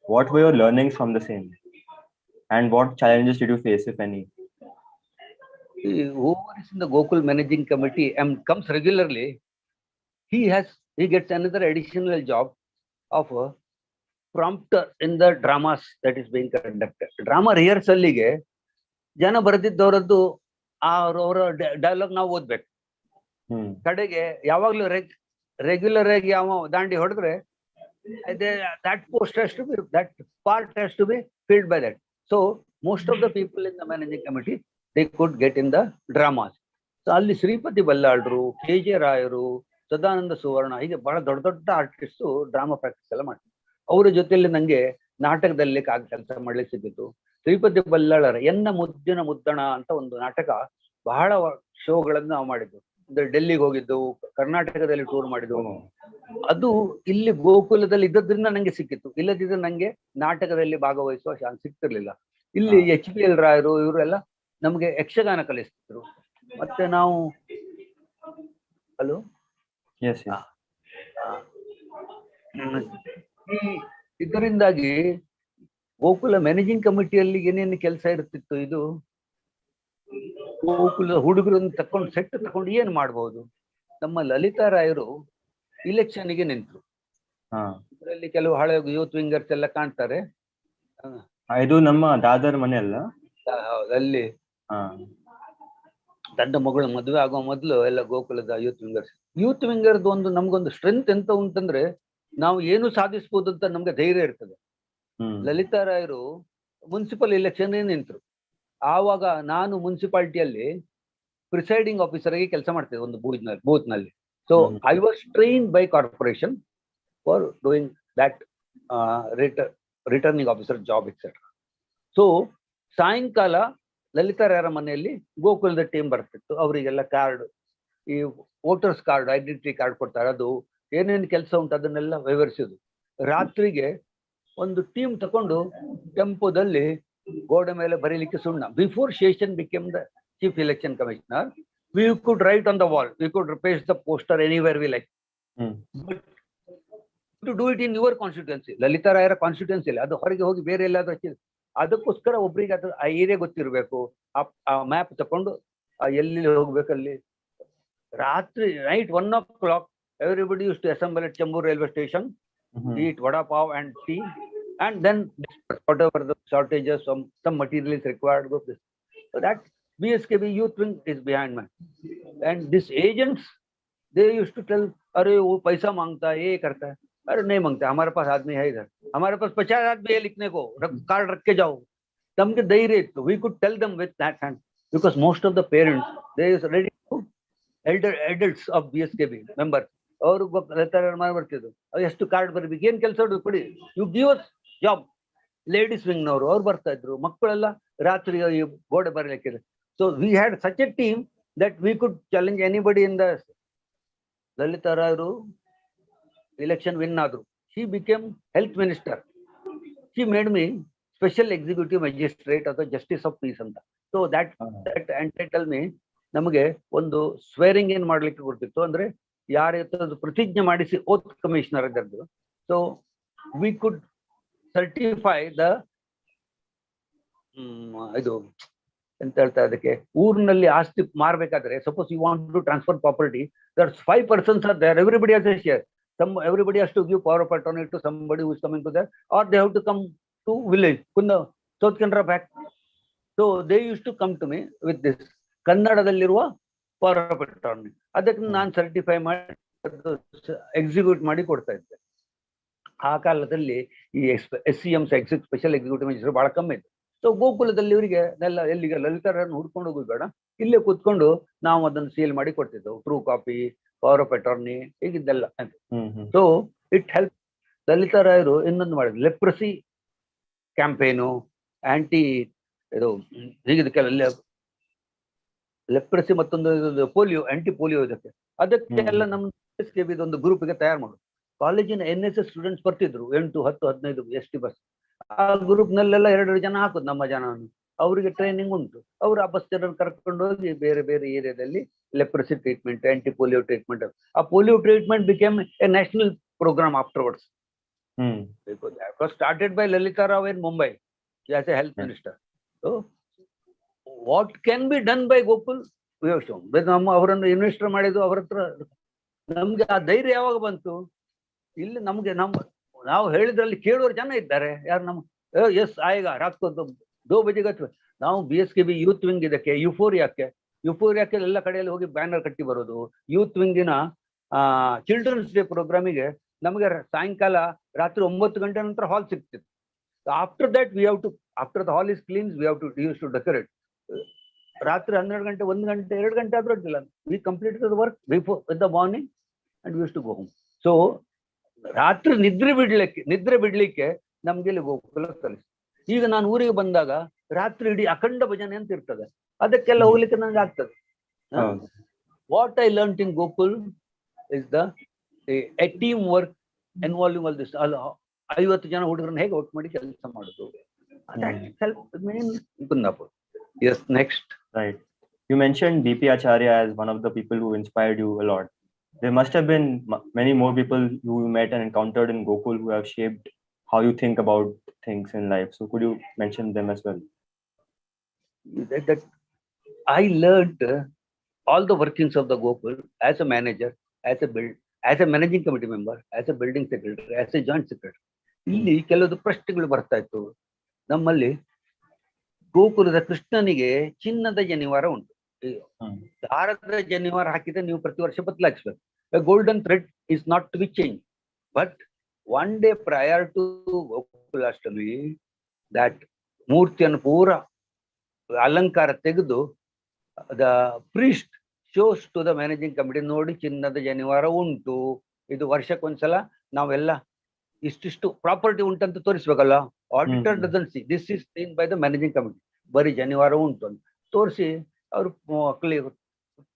what were your learnings from the same, and what challenges did you face, if any? Whoever is in the Gokul managing committee and comes regularly, he gets another additional job of a prompter in the dramas that is being conducted. Drama rehearsal ಗೆ ಜನ ಬರೆದಿದ್ದವರದ್ದು ಅವರ dialogue ನಾವು ಓದ್ಬೇಕು. ಕಡೆಗೆ ಯಾವಾಗ್ಲೂ regular ಆಗಿ ಯಾವ ದಾಂಡಿ ಹೊಡೆದ್ರೆ that post has to be, that part has to be filled by that. So most of the people in the managing committee, they could get in the dramas. So ಅಲ್ಲಿ Shripati ಬಲ್ಲಾಳ್ರು, KJ ರಾಯರು, ಸದಾನಂದ ಸುವರ್ಣ, ಹೀಗೆ ಬಹಳ ದೊಡ್ಡ ದೊಡ್ಡ artist drama practice ಎಲ್ಲ ಮಾಡ್ತಾರೆ. ಅವರ ಜೊತೆಯಲ್ಲಿ ನಂಗೆ ನಾಟಕದಲ್ಲಿ ಕೆಲಸ ಮಾಡ್ಲಿಕ್ಕೆ ಸಿಕ್ಕಿತ್ತು. ಶ್ರೀಪತಿ ಬಲ್ಲಾಳರ ಎನ್ನ ಮುದ್ದಿನ ಮುದ್ದಣ ಅಂತ ಒಂದು ನಾಟಕ, ಬಹಳ ಶೋಗಳನ್ನು ನಾವು ಮಾಡಿದ್ವು. ಅಂದ್ರೆ ಡೆಲ್ಲಿಗೆ ಹೋಗಿದ್ದು, ಕರ್ನಾಟಕದಲ್ಲಿ ಟೂರ್ ಮಾಡಿದ್ವು. ಅದು ಇಲ್ಲಿ ಗೋಕುಲದಲ್ಲಿ ಇದ್ದದ್ರಿಂದ ನಂಗೆ ಸಿಕ್ಕಿತ್ತು. ಇಲ್ಲದಿದ್ರೆ ನಂಗೆ ನಾಟಕದಲ್ಲಿ ಭಾಗವಹಿಸುವ ಚಾನ್ಸ್ ಸಿಗ್ತಿರ್ಲಿಲ್ಲ. ಇಲ್ಲಿ HPL ರಾಯರು ಇವರೆಲ್ಲ ನಮ್ಗೆ ಯಕ್ಷಗಾನ ಕಲಿಸ್ತಿದ್ರು. ಮತ್ತೆ ನಾವು ಇದರಿಂದಾಗಿ ಗೋಕುಲ ಮ್ಯಾನೇಜಿಂಗ್ ಕಮಿಟಿಯಲ್ಲಿ ಏನೇನು ಕೆಲಸ ಇರ್ತಿತ್ತು, ಇದು ಗೋಕುಲ ಹುಡುಗರನ್ನು ಸೆಟ್ ತಕೊಂಡು ಏನ್ ಮಾಡ್ಬೋದು. ನಮ್ಮ ಲಲಿತಾ ರಾಯರು ಇಲೆಕ್ಷನ್ಗೆ ನಿಂತರು. ಇದರಲ್ಲಿ ಕೆಲವು ಹಳೆ ಯೂತ್ ವಿಂಗರ್ಸ್ ಎಲ್ಲ ಕಾಣ್ತಾರೆ. ಇದು ನಮ್ಮ ದಾದರ್ ಮನೆ ಅಲ್ಲ? ಹೌದು, ಅಲ್ಲಿ ತನ್ನ ಮಗಳು ಮದುವೆ ಆಗೋ ಮೊದಲು ಎಲ್ಲ ಗೋಕುಲದ ಯೂತ್ ವಿಂಗರ್ದು ಒಂದು ನಮ್ಗೊಂದು ಸ್ಟ್ರೆಂತ್ ಎಂತ ಉಂಟಂದ್ರೆ ನಾವು ಏನು ಸಾಧಿಸಬಹುದು ಅಂತ ನಮ್ಗೆ ಧೈರ್ಯ ಇರ್ತದೆ. ಲಲಿತಾ ರಾಯರು ಮುನ್ಸಿಪಲ್ ಎಲೆಕ್ಷನ್ ನಿಂತರು. ಆವಾಗ ನಾನು ಮುನ್ಸಿಪಾಲಿಟಿಯಲ್ಲಿ ಪ್ರಿಸೈಡಿಂಗ್ ಆಫೀಸರ್ ಆಗಿ ಕೆಲಸ ಮಾಡ್ತೇವೆ ಒಂದು ಬೂತ್ ನಲ್ಲಿ. So I was trained by corporation for doing that returning officer job etcetera. So ಸಾಯಂಕಾಲ ಲಲಿತಾ ರಾಯರ ಮನೆಯಲ್ಲಿ ಗೋಕುಲದ ಟೀಮ್ ಬರ್ತಿತ್ತು. ಅವರಿಗೆಲ್ಲ ಕಾರ್ಡ್, ಈ ವೋಟರ್ಸ್ ಕಾರ್ಡ್, ಐಡೆಂಟಿಟಿ ಕಾರ್ಡ್ ಕೊಡ್ತಾರೆ. ಅದು ಏನೇನು ಕೆಲಸ ಉಂಟು ಅದನ್ನೆಲ್ಲ ವಿವರಿಸಿದ್ರು. ರಾತ್ರಿಗೆ ಒಂದು ಟೀಮ್ ತಕೊಂಡು ಟೆಂಪೋದಲ್ಲಿ ಗೋಡೆ ಮೇಲೆ ಬರೀಲಿಕ್ಕೆ ಸುಣ್ಣ. Before Seshan became the chief election commissioner, we could write on the wall, we could paste the poster anywhere we like. But to do it in your constituency, Lalitha ರಾಯರ ಕಾನ್ಸ್ಟಿಟ್ಯೂನ್ಸಿ ಇಲ್ಲ, ಅದು ಹೊರಗೆ ಹೋಗಿ ಬೇರೆ ಎಲ್ಲಾದ್ರೂ. ಅದಕ್ಕೋಸ್ಕರ ಒಬ್ರಿಗೆ ಅದು ಆ ಏರಿಯಾ ಗೊತ್ತಿರಬೇಕು. ಆ ಮ್ಯಾಪ್ ತಕೊಂಡು ಎಲ್ಲಿ ಹೋಗ್ಬೇಕಲ್ಲಿ. ರಾತ್ರಿ night 1 o'clock everybody used to assemble at Chambur railway station, eat vada pav and tea, and then whatever the shortages, some material is required, go this. So that BSKB YouthWing is behind me. And these agents, they used to tell, अरे वो पैसा मांगता है, ये करता है. अरे नहीं मांगता, हमारे पास आदमी है इधर, हमारे पास 50 आदमी है लिखने को, कार्ड रख के जाओ. तमके धैर्य इತ್ತು. We could tell them with that hand, because most of the parents, they is ready to adults of BSKB members. ಅವರು ಬರ್ತಿದ್ರು, ಎಷ್ಟು ಕಾರ್ಡ್ ಬರ್ಬೇಕು, ಏನ್ ಕೆಲಸ ಕೊಡಿ, you give us job. Ladies wing ನವರು ಅವ್ರು ಬರ್ತಾ ಇದ್ರು, ಮಕ್ಕಳೆಲ್ಲ ರಾತ್ರಿ ಗೋಡೆ ಬರಲಿಕ್ಕೆ. So we had such a team that we could challenge anybody in the. Lalitha ರಾಯರು ಎಲೆಕ್ಷನ್ ವಿನ್ ಆದ್ರು. She became health minister. She made me special executive magistrate ಅಥವಾ ಜಸ್ಟಿಸ್ ಆಫ್ ಪೀಸ್ ಅಂತ. So that entitle me. ನಮಗೆ ಒಂದು swearing ಏನ್ ಮಾಡ್ಲಿಕ್ಕೆ ಗೊತ್ತಿತ್ತು, ಅಂದ್ರೆ ಯಾರ ಪ್ರತಿಜ್ಞೆ ಮಾಡಿಸಿ ಓತ್ ಕಮಿಷನರ್ ಇದ್ದದ್ದು. So we could certify the ಇದು ಎಂತ ಹೇಳ್ತಾರೆ ಅದಕ್ಕೆ, ಊರಿನಲ್ಲಿ ಆಸ್ತಿ ಮಾರ್ಬೇಕಾದ್ರೆ, suppose you want to transfer property, that's 5 persons are there, everybody has a share. Everybody has to give power of attorney to somebody who is coming to there, or they have to come to village, Kunna, South Canara back. So they used to come to me with this ಕನ್ನಡದಲ್ಲಿರುವ power of attorney. ಅದಕ್ಕೆ ನಾನು certify ಮಾಡಿ execute ಮಾಡಿ ಕೊಡ್ತಾ ಇದ್ದೆ. ಆ ಕಾಲದಲ್ಲಿ ಈ SCMs ಸ್ಪೆಷಲ್ ಎಕ್ಸಿಕ್ಯೂಟಿವ್ ಮ್ಯಾಜಿಸ್ಟ್ರೇಟ್ ಬಹಳ ಕಮ್ಮಿ ಇತ್ತು. ಸೊ ಗೋಕುಲದಲ್ಲಿ ಇವರಿಗೆ ಎಲ್ಲಿಗೆ ಲಲಿತಾರನ್ನು ಹುಡ್ಕೊಂಡು ಹೋಗೋದು ಬೇಡ, ಇಲ್ಲೇ ಕೂತ್ಕೊಂಡು ನಾವು ಅದನ್ನು ಸೀಲ್ ಮಾಡಿ ಕೊಡ್ತಿದ್ದೆವು. True copy, power of attorney, ಹೀಗಿದ್ದೆಲ್ಲ. So it help. ಲಲಿತಾ ರಾಯರು ಇನ್ನೊಂದು ಮಾಡಿದ್ರು, ಲೆಪ್ರಸಿ ಕ್ಯಾಂಪೇನು, ಆಂಟಿ ಇದು ಹೀಗಿದಕ್ಕೆಲ್ಲ, ಲೆಪ್ರಸಿ ಮತ್ತೊಂದು ಪೋಲಿಯೋ, ಆಂಟಿ ಪೋಲಿಯೋ, ಅದಕ್ಕೆಲ್ಲ ನಮ್ಮ BSKB ಒಂದು ಗ್ರೂಪ್ಗೆ ತಯಾರು ಮಾಡೋದು. ಕಾಲೇಜಿನ NSS ಸ್ಟೂಡೆಂಟ್ಸ್ ಬರ್ತಿದ್ರು, 8, 10, 15 ST ಬಸ್. ಆ ಗ್ರೂಪ್ ನಲ್ಲೆಲ್ಲ 2 ಜನ ಹಾಕುದು ನಮ್ಮ ಜನವನ್ನು. ಅವರಿಗೆ ಟ್ರೈನಿಂಗ್ ಉಂಟು. ಅವರು ಆ ಬಸ್ ಜನರನ್ನು ಕರ್ಕೊಂಡು ಹೋಗಿ ಬೇರೆ ಬೇರೆ ಏರಿಯಾದಲ್ಲಿ leprosy treatment, anti polio treatment. ಆ polio treatment became a national programme afterwards. It was started by Lalita Rao in Mumbai as a health minister. So what can be done by Gokul, we have shown. ನಮ್ಮ ಅವರನ್ನು investor ಮಾಡಿದ್ದು ಅವರ ಹತ್ರ. ನಮ್ಗೆ ಆ ಧೈರ್ಯ ಯಾವಾಗ ಬಂತು, ಇಲ್ಲಿ ನಮ್ಗೆ ನಾವು ಹೇಳಿದ್ರಲ್ಲಿ ಕೇಳುವವರು ಜನ ಇದ್ದಾರೆ. ಯಾರು ನಮ್ಮ ಎಸ್ ಆಯ್ಗ ರಾತ್ಕೊಂದು 2 ಬಜೆಗೆ ನಾವು BSKB ಯೂತ್ ವಿಂಗ್ ಇದಕ್ಕೆ ಯುಫೋರಿಯಾಕ್ಕೆ ಎಲ್ಲ ಕಡೆಯಲ್ಲಿ ಹೋಗಿ ಬ್ಯಾನರ್ ಕಟ್ಟಿ ಬರೋದು. ಯೂತ್ ವಿಂಗಿನ ಚಿಲ್ಡ್ರನ್ಸ್ ಡೇ ಪ್ರೋಗ್ರಾಮಿಗೆ ನಮಗೆ ಸಾಯಂಕಾಲ ರಾತ್ರಿ 9 ಗಂಟೆ ನಂತರ ಹಾಲ್ ಸಿಗ್ತಿತ್ತು. After that we have to, after the hall is cleans, we have to use to decorate. ರಾತ್ರಿ 12 ಗಂಟೆ, 1 ಗಂಟೆ, 2 ಗಂಟೆ ಆದ್ರೂ ಅಡ್ಡಿಲ್ಲ, we completed the work before with the morning and we use to go home. So ರಾತ್ರಿ ನಿದ್ರೆ ಬಿಡ್ಲಿಕ್ಕೆ ನಮ್ಗೆ ಇಲ್ಲಿ ಗೋಕುಲ ಕಲಿಸಿ. ಈಗ ನಾನು ಊರಿಗೆ ಬಂದಾಗ ರಾತ್ರಿ ಇಡೀ ಅಖಂಡ ಭಜನೆ ಅಂತ ಇರ್ತದೆ, ಅದಕ್ಕೆಲ್ಲ ಹೋಗ್ಲಿಕ್ಕೆ ನನಗೆ ಆಗ್ತದೆ. What I learn in Gokul is A team work involving all this. 50 ಜನ ಹುಡುಗರನ್ನ ಹೇಗೆ ಔಟ್ ಮಾಡಿ ಕೆಲಸ ಮಾಡುದು. Yes, next. Right. You mentioned BP Acharya as one of the people who inspired you a lot. There must have been many more people you met and encountered in Gokul who have shaped how you think about things in life. So could you mention them as well? That I learned all the workings of the Gokul as a manager, as A managing committee member, as A building secretary, as A joint secretary, ಇಲ್ಲಿ ಕೆಲವು ಪ್ರಶ್ನೆಗಳು ಬರ್ತಾ ಇತ್ತು. ನಮ್ಮಲ್ಲಿ ಗೋಕುಲದ ಕೃಷ್ಣನಿಗೆ ಚಿನ್ನದ ಜನಿವಾರ ಉಂಟು. ದಾರದ ಜನಿವಾರ ಹಾಕಿದ್ರೆ ನೀವು ಪ್ರತಿ ವರ್ಷ ಬದಲಾಯಿಸಬೇಕು. Golden thread is not to be change. But one day prior to Gokulashtami that ಮೂರ್ತಿಯನ್ನು ಪೂರ ಅಲಂಕಾರ ತೆಗೆದು the priest shows to the managing committee, ನೋಡಿ ಚಿನ್ನದ ಜನಿವಾರ ಉಂಟು, ಇದು ವರ್ಷಕ್ಕೊಂದ್ಸಲ ನಾವೆಲ್ಲ ಇಷ್ಟಿಷ್ಟು ಪ್ರಾಪರ್ಟಿ ಉಂಟಂತ ತೋರಿಸ್ಬೇಕಲ್ಲ. Auditor doesn't see, this is seen by the managing committee. ಬರೀ ಜನಿವಾರ ಉಂಟು ಅಂತ ತೋರಿಸಿ ಅವರು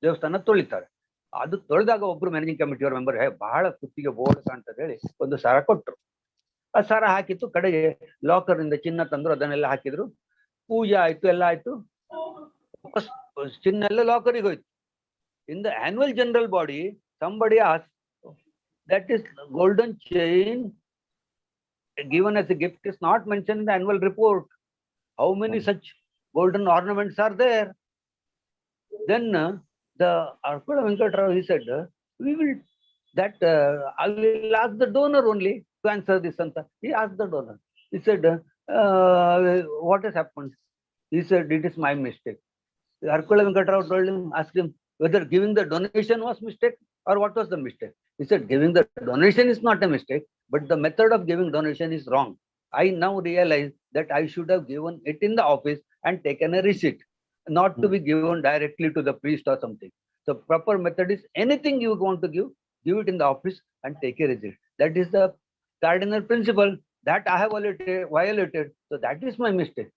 ದೇವಸ್ಥಾನ ತೊಳಿತಾರೆ. ಅದು ತೊಳೆದಾಗ ಒಬ್ರು ಮ್ಯಾನೇಜಿಂಗ್ ಕಮಿಟಿಯವ್ರ ಮೆಂಬರ್ ಬಹಳ ಕುತ್ತಿಗೆ ಬೋರ್ಡ್ ಅಂತ ಹೇಳಿ ಒಂದು ಸರ ಕೊಟ್ಟರು. ಆ ಸರ ಹಾಕಿತ್ತು. ಕಡೆಗೆ ಲಾಕರ್ ಇಂದ ಚಿನ್ನ ತಂದ್ರು, ಅದನ್ನೆಲ್ಲ ಹಾಕಿದ್ರು, ಪೂಜೆ ಆಯ್ತು, ಎಲ್ಲ ಆಯ್ತು. ಚಿನ್ನ ಎಲ್ಲ ಲಾಕರಿಗೆ ಹೋಯ್ತು. In the annual general body somebody asked, that is golden chain given as a gift is not mentioned in the annual report. How many such golden ornaments are there? Then the Arkula Venkatrao, he said, we will that I will ask the donor only to answer this. He asked the donor. He said, what has happened? He said, it is my mistake. Arkula Venkatrao told him, asked him whether giving the donation was mistake or what was the mistake. He said, giving the donation is not a mistake, but the method of giving donation is wrong. I now realize that I should have given it in the office and taken a receipt, not to be given directly to the priest or something. The proper method is anything you want to give it in the office and take a receipt. That is the cardinal principle that I have violated. So that is my mistake.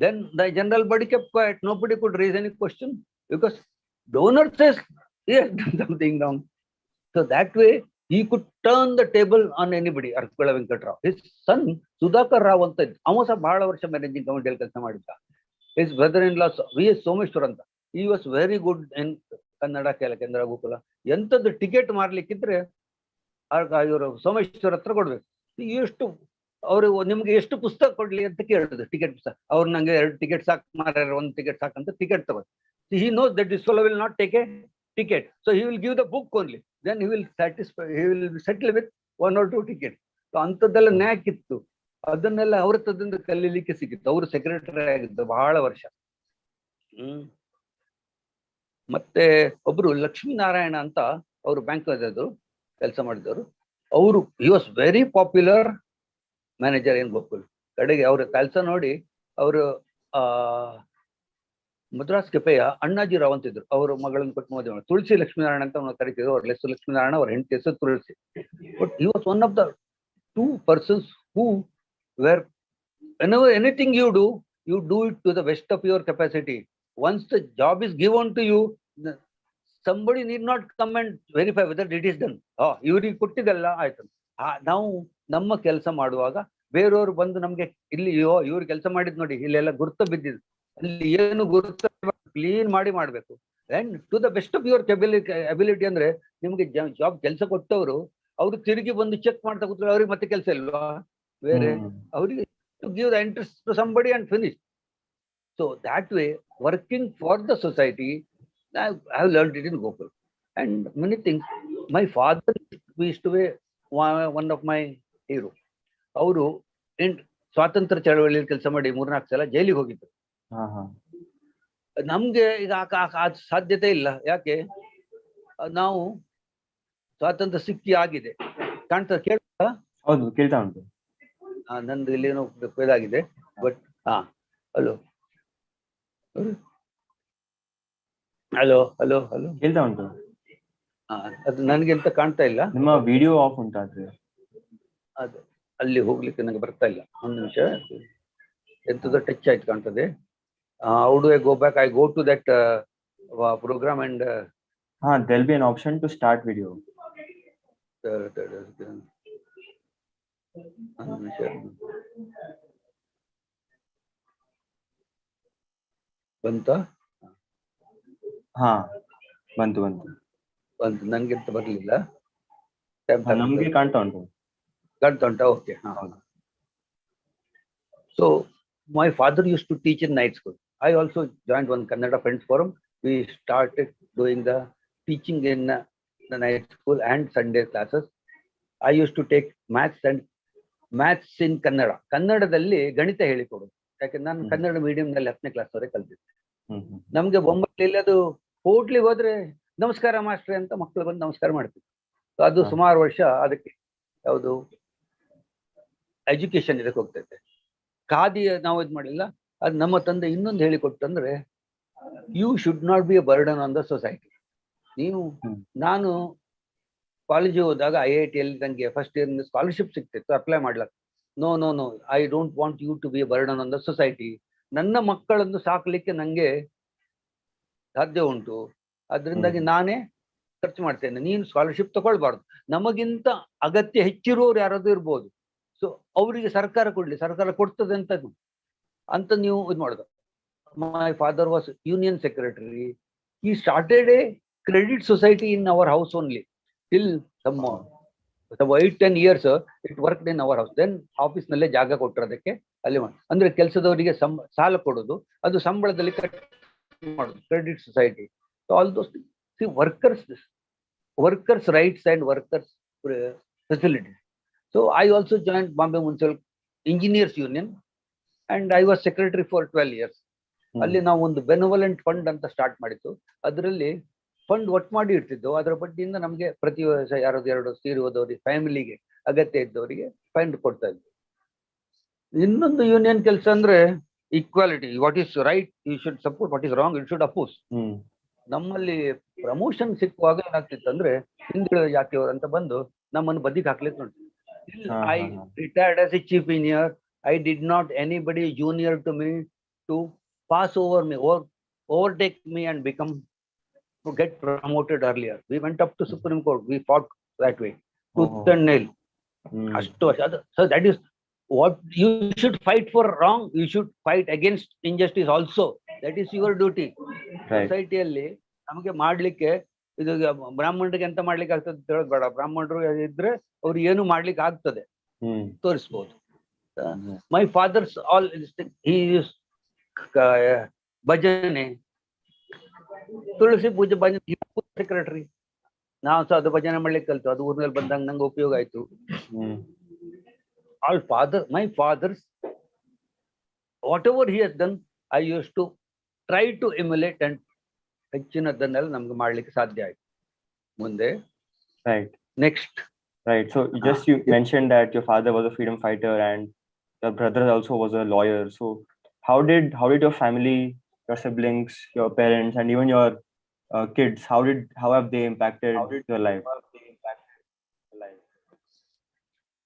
Then the general body kept quiet. Nobody could raise any question because donor says he has done something wrong. So that way he could turn the table on anybody. Arkula Venkatrao, his son Sudhakar Rao anta idda, ಅವನು ಸಹ ಬಹಳ ವರ್ಷ managing ಕಮಿಟಿಯಲ್ಲಿ ಕೆಲಸ ಮಾಡಿದ್ದ. His brother-in-law V.S. Someshwar anta, he was very good in Kannada ಕೇಂದ್ರ Gokula. ಎಂತದ್ದು ticket ಮಾರ್ಲಿಕ್ಕಿದ್ರೆ ಇವರು ಸೋಮೇಶ್ವರ್ ಹತ್ರ ಕೊಡ್ಬೇಕು. ಎಷ್ಟು ಅವರು ನಿಮ್ಗೆ ಎಷ್ಟು ಪುಸ್ತಕ ಕೊಡ್ಲಿ ಅಂತ ಕೇಳಿದ್ರು, ಟಿಕೆಟ್ ಪುಸ್ತಕ. ಅವ್ರು ನಂಗೆ 2 ಟಿಕೆಟ್ ಸಾಕು ಮಾರ್ಯಾರ, 1 ಟಿಕೆಟ್ ಸಾಕಂತ ಟಿಕೆಟ್ ತಗೋದು. He knows that this fellow will not take a ticket, so he will give the book only. Then he will settle with 1 or 2 tickets. So ಅಂತದ್ದೆಲ್ಲ ನ್ಯಾಕಿತ್ತು. ಅದನ್ನೆಲ್ಲ ಅವ್ರ ತದಿಂದ ಕಲೀಲಿಕ್ಕೆ ಸಿಕ್ಕಿತ್ತು. ಅವರು ಸೆಕ್ರೆಟರಿ ಆಗಿದ್ದು ಬಹಳ ವರ್ಷ. ಮತ್ತೆ ಒಬ್ರು ಲಕ್ಷ್ಮೀನಾರಾಯಣ ಅಂತ ಅವರು ಬ್ಯಾಂಕ್ ಕೆಲಸ ಮಾಡಿದವರು. ಅವರು he was very popular manager in Gokul. ಕಡೆಗೆ ಅವರ ಕೆಲಸ ನೋಡಿ ಅವರು ಮದ್ರಾಸ್ ಕೆಪೆಯ ಅಣ್ಣಾಜಿ ರಾವ್ ಅಂತಿದ್ರು. ಅವರು ಮಗಳನ್ನು ಕೊಟ್ಟು ಮದುವೆ ಮಾಡಿ ತುಳಸಿ ಲಕ್ಷ್ಮೀನಾರಾಯಣ ಅಂತ ಅವ್ನು ಕರಿತಿದ್ರು. ಅವ್ರ ಹೆಸರು ಲಕ್ಷ್ಮೀನಾರಾಯಣ, ಅವ್ರ ಹೆಂಡತಿ ಹೆಸರು Tulasi. But he was one of the 2 persons who were, whenever anything you do it to the best of your capacity. Once the job is given to you, somebody need not come and verify whether it is done. ಇವ್ರಿಗೆ ಕೊಟ್ಟಿದ್ದಲ್ಲ ಆಯ್ತು. ನಾವು ನಮ್ಮ ಕೆಲಸ ಮಾಡುವಾಗ ಬೇರೆಯವರು ಬಂದು ನಮ್ಗೆ ಇಲ್ಲಿ ಇವ್ರು ಕೆಲಸ ಮಾಡಿದ್ ನೋಡಿ, ಇಲ್ಲೆಲ್ಲ ಗುರುತ ಬಿದ್ದಿದ್ದು, ಅಲ್ಲಿ ಏನು ಗುರುತ ಕ್ಲೀನ್ ಮಾಡ್ಬೇಕು. And to the best of your ability ಅಂದ್ರೆ ನಿಮ್ಗೆ ಜಾಬ್ ಕೆಲಸ ಕೊಟ್ಟವರು ಅವ್ರು ತಿರುಗಿ ಬಂದು ಚೆಕ್ ಮಾಡ್ತಾ ಕೂತ್ರೆ ಅವ್ರಿಗೆ ಮತ್ತೆ ಕೆಲಸ ಇಲ್ವಾ ಬೇರೆ? ಅವ್ರಿಗೆ give the interest to somebody and finish. So that way, working for the society, I have learned it in Gokul. And many things. My father used to be one of my hero. ಅವರು ಸ್ವಾತಂತ್ರ್ಯ ಚಳವಳಿಯಲ್ಲಿ ಕೆಲಸ ಮಾಡಿ 3-4 ಸಲ ಜೈಲಿಗೆ ಹೋಗಿದ್ರು. ನಮ್ಗೆ ಈಗ ಸಾಧ್ಯತೆ ಇಲ್ಲ. ಯಾಕೆ? ನಾವು ಸ್ವಾತಂತ್ರ್ಯ ಸಿಕ್ಕಿ ಆಗಿದೆ ಕಾಣ್ತಾ, ಕೇಳ್ತಾ? ಹೌದು, ಕೇಳ್ತಾ ಉಂಟು. ನಂದು ಇಲ್ಲೇನೋ ಇದಾಗಿದೆ. But hello hello hello hello ಕೇಳ್ತಾ ಉಂಟು. ಅದು ನನ್ಗೆ ಎಂತ ಕಾಣ್ತಾ ಇಲ್ಲ. ನಿಮ್ಮ ವಿಡಿಯೋ ಆಫ್ ಉಂಟಾದ್ರೆ ಅದು ಅಲ್ಲಿ ಹೋಗ್ಲಿಕ್ಕೆ ನನಗೆ ಬರ್ತಾ ಇಲ್ಲ. 1 ನಿಮಿಷ. ಎಂತದ ಟಚ್ ಆಯ್ತು ಕಾಣ್ತದೆ. How do I go back? I go to that program and there'll be an option to start video. ಬಂತಾ? ಬಂತು. ನನ್ಗೆ ಅಂತ ಬರ್ಲಿಲ್ಲ. ನಮ್ಗೆ ಕಾಣ್ತಾ ಉಂಟಾ? Okay. So my father used to teach in night school. I also joined one Kannada Friends Forum. We started doing the teaching in the night school and Sunday classes. I used to take maths in Kannada. ಕನ್ನಡದಲ್ಲಿ ಗಣಿತ ಹೇಳಿಕೊಡು. ಯಾಕಂದ್ರೆ ನಾನು Kannada ಮೀಡಿಯಂನಲ್ಲಿ 10ನೇ class ವರೆಗೆ ಕಲ್ತಿದ್ದೆ. ನಮ್ಗೆ ಬೊಂಬೈಲಿ ಅದು ಹೋಟ್ಲಿಗೆ ಹೋದ್ರೆ ನಮಸ್ಕಾರ ಮಾಸ್ಟ್ರೆ ಅಂತ ಮಕ್ಕಳು ಬಂದು ನಮಸ್ಕಾರ ಮಾಡ್ತಿದ್ರು. ಅದು ಸುಮಾರು ವರ್ಷ ಅದಕ್ಕೆ ಯಾವುದು ಎಜುಕೇಶನ್ ಇದಕ್ಕೆ ಹೋಗ್ತೈತೆ. ಖಾದಿ ನಾವು ಇದು ಮಾಡಿಲ್ಲ. ಅದು ನಮ್ಮ ತಂದೆ ಇನ್ನೊಂದು ಹೇಳಿಕೊಟ್ಟಂದ್ರೆ, you should not be a burden on the society. ನಾನು ಕಾಲೇಜಿಗೆ ಹೋದಾಗ IIT ಅಲ್ಲಿ ನನಗೆ ಫಸ್ಟ್ ಇಯರ್ ಸ್ಕಾಲರ್ಶಿಪ್ ಸಿಗ್ತಿತ್ತು, ಅಪ್ಲೈ ಮಾಡ್ಲಕ್ಕ. No no no, I don't want you to be a burden on the society. ನನ್ನ ಮಕ್ಕಳನ್ನು ಸಾಕಲಿಕ್ಕೆ ನಂಗೆ ಸಾಧ್ಯ ಉಂಟು, ಅದರಿಂದಾಗಿ ನಾನೇ ಖರ್ಚು ಮಾಡ್ತೇನೆ, ನೀನು ಸ್ಕಾಲರ್ಶಿಪ್ ತಗೊಳ್ಬಾರ್ದು. ನಮಗಿಂತ ಅಗತ್ಯ ಹೆಚ್ಚಿರುವವರು ಯಾರಾದ್ರೂ ಇರ್ಬೋದು, ಸೊ ಅವರಿಗೆ ಸರ್ಕಾರ ಕೊಡ್ಲಿ, ಸರ್ಕಾರ ಕೊಡ್ತದೆ ಅಂತ ನೀವು ಇದು ಮಾಡೋದು. My father was union secretary. he started a credit society in our house only till some 8-10 years it worked in our house. Then office ನಲ್ಲೇ ಜಾಗ ಕೊಟ್ಟರು ಅದಕ್ಕೆ, ಅಲ್ಲಿ ಅಂದ್ರೆ ಕೆಲಸದವರಿಗೆ ಸಾಲ ಕೊಡೋದು, ಅದು ಸಂಬಳದಲ್ಲಿ ಕಟ್ ಮಾಡೋದು, credit society. So all those workers rights and workers facilities. So I also join Bombay municipal engineers union and I was secretary for 12 years. ಅಲ್ಲಿ ನಾವು ಒಂದು ಬೆನವಲೆಂಟ್ ಫಂಡ್ ಅಂತ ಸ್ಟಾರ್ಟ್ ಮಾಡಿತ್ತು. ಅದರಲ್ಲಿ ಫಂಡ್ ಒಟ್ಟು ಮಾಡಿ ಇಡ್ತಿದ್ದು, ಅದರ ಬಡ್ಡಿಯಿಂದ ನಮಗೆ ಪ್ರತಿ ವರ್ಷ ಯಾರಾದ್ರು 2 ತೀರಿ ಹೋದವರಿಗೆ, ಫ್ಯಾಮಿಲಿಗೆ ಅಗತ್ಯ ಇದ್ದವರಿಗೆ ಫಂಡ್ ಕೊಡ್ತಾ ಇದ್ವಿ. ಇನ್ನೊಂದು ಯೂನಿಯನ್ ಕೆಲಸ ಅಂದ್ರೆ equality. What is right you should support, what is wrong you should oppose. ನಮ್ಮಲ್ಲಿ ಪ್ರಮೋಷನ್ ಸಿಕ್ಕುವಾಗ ಏನಾಗ್ತಿತ್ತು ಅಂದ್ರೆ, ಹಿಂದುಳಿದ ಜಾತಿಯವರು ಅಂತ ಬಂದು ನಮ್ಮನ್ನು ಬದಿಗೆ ಹಾಕ್ಲಿಕ್ಕೆ ನೋಡಿ. I retired as a chief engineer. I did not anybody junior to me to pass over me or overtake me and to get promoted earlier. We went up to Supreme Court. We fought that way, tooth and nail. So that is what you should fight for. Wrong, you should fight against injustice also. That is your duty. Society alli ನಮಗೆ ಮಾಡ್ಲಿಕ್ಕೆ, ಇದು ಬ್ರಾಹ್ಮಣರಿಗೆ ಎಂತ ಮಾಡ್ಲಿಕ್ಕೆ ಆಗ್ತದೆ ಹೇಳಬೇಡ, ಬ್ರಾಹ್ಮಣರು ಇದ್ರೆ ಅವ್ರು ಏನು ಮಾಡ್ಲಿಕ್ಕೆ ಆಗ್ತದೆ ತೋರಿಸ್ಬೋದು. My father's all he is ಭಜನೆ, ತುಳಸಿ ಪೂಜೆ ಭಜನೆ ಸೆಕ್ರೆಟರಿ. ನಾವು ಸಹ ಅದು ಭಜನೆ ಮಾಡ್ಲಿಕ್ಕೆ ಕಲ್ತು, ಅದು ಊರಿನಲ್ಲಿ ಬಂದಾಗ ನಂಗೆ ಉಪಯೋಗ ಆಯ್ತು. All my father's whatever he has done I use to try to emulate and ಹೆಚ್ಚಿನದನ್ನೆಲ್ಲ ನಮ್ಗೆ ಮಾಡ್ಲಿಕ್ಕೆ ಸಾಧ್ಯ ಆಯ್ತು ಮುಂದೆ. Next. Right. So you mentioned that your father was a freedom fighter and your brother also was a lawyer. So how did your family, your siblings, your parents, and even your kids, how have they impacted your life?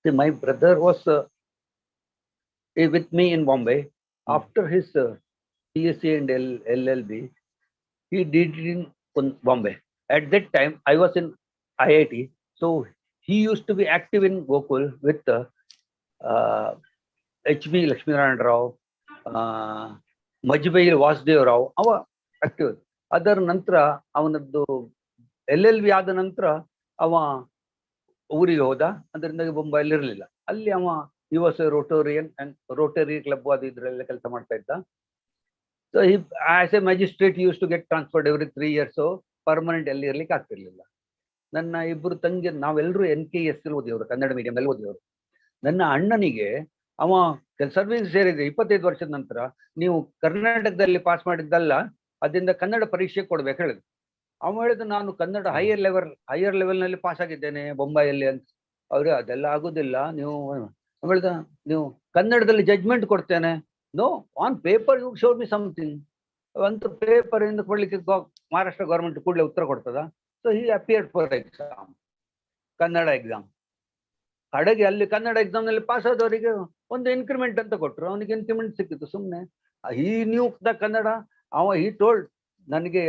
See, my brother was with me in Bombay. After his BSc and LLB, he did it in Bombay. At that time, I was in IIT, so he used to be active in Gokul with HB Lakshminarayan Rao, ಮಜ್ಬೈಲ್ Vasudev Rao, ಅವ active. ಅದರ ನಂತರ ಅವನದ್ದು LLB ಆದ ನಂತರ ಅವ ಊರಿಗೆ ಹೋದ. ಅದರಿಂದ ಬೊಂಬೈಲಿ ಇರಲಿಲ್ಲ. ಅಲ್ಲಿ ಅವ ಯುವಸ್ ರೋಟೋರಿಯನ್ ಅಂಡ್ ರೋಟರಿ ಕ್ಲಬ್ ಅದು ಇದ್ರೆಲ್ಲ ಕೆಲಸ ಮಾಡ್ತಾ ಇದ್ದ. So as a magistrate use to get transferred every 3 years. Permanent ಎಲ್ಲಿ ಇರ್ಲಿಕ್ಕೆ ಆಗ್ತಿರ್ಲಿಲ್ಲ. ನನ್ನ ಇಬ್ಬರು ತಂಗಿ, ನಾವೆಲ್ಲರೂ NKS ಓದಿಯವರು, ಕನ್ನಡ ಮೀಡಿಯಂ ಅಲ್ಲಿ ಓದಿಯವರು. ನನ್ನ ಅಣ್ಣನಿಗೆ ಅವ ಸರ್ವಿಸ್ ಸೇರಿದೆ 25 ವರ್ಷದ ನಂತರ, ನೀವು ಕರ್ನಾಟಕದಲ್ಲಿ ಪಾಸ್ ಮಾಡಿದ್ದಲ್ಲ, ಅದರಿಂದ ಕನ್ನಡ ಪರೀಕ್ಷೆ ಕೊಡ್ಬೇಕು ಹೇಳಿದ್ರು. ಅವ ಹೇಳಿದ, ನಾನು ಕನ್ನಡ ಹೈಯರ್ ಲೆವೆಲ್ ನಲ್ಲಿ ಪಾಸ್ ಆಗಿದ್ದೇನೆ ಬೊಂಬೈಯಲ್ಲಿ ಅಂತ. ಅವ್ರು ಅದೆಲ್ಲ ಆಗುದಿಲ್ಲ, ನೀವು ಹೇಳಿದ, ನೀವು ಕನ್ನಡದಲ್ಲಿ ಜಡ್ಜ್ಮೆಂಟ್ ಕೊಡ್ತೇನೆ. No, on paper you show me something ಅಂತ. ಪೇಪರ್ ಇಂದ ಕೊಡ್ಲಿಕ್ಕೆ ಮಹಾರಾಷ್ಟ್ರ ಗೌರ್ಮೆಂಟ್ ಕೂಡಲೇ ಉತ್ತರ ಕೊಡ್ತದ. So he appeared for exam, Kannada exam. ಕಡೆಗೆ ಅಲ್ಲಿ ಕನ್ನಡ ಎಕ್ಸಾಮ್ ನಲ್ಲಿ ಪಾಸ್ ಆದವರಿಗೆ ಒಂದು ಇನ್ಕ್ರಿಮೆಂಟ್ ಅಂತ ಕೊಟ್ಟರು. ಅವನಿಗೆ ಇನ್ಕ್ರಿಮೆಂಟ್ ಸಿಕ್ಕಿತ್ತು ಸುಮ್ಮನೆ. ಈ ನ್ಯೂ ದ ಕನ್ನಡ. ಈ ಟೋಲ್ಡ್ ನನಗೆ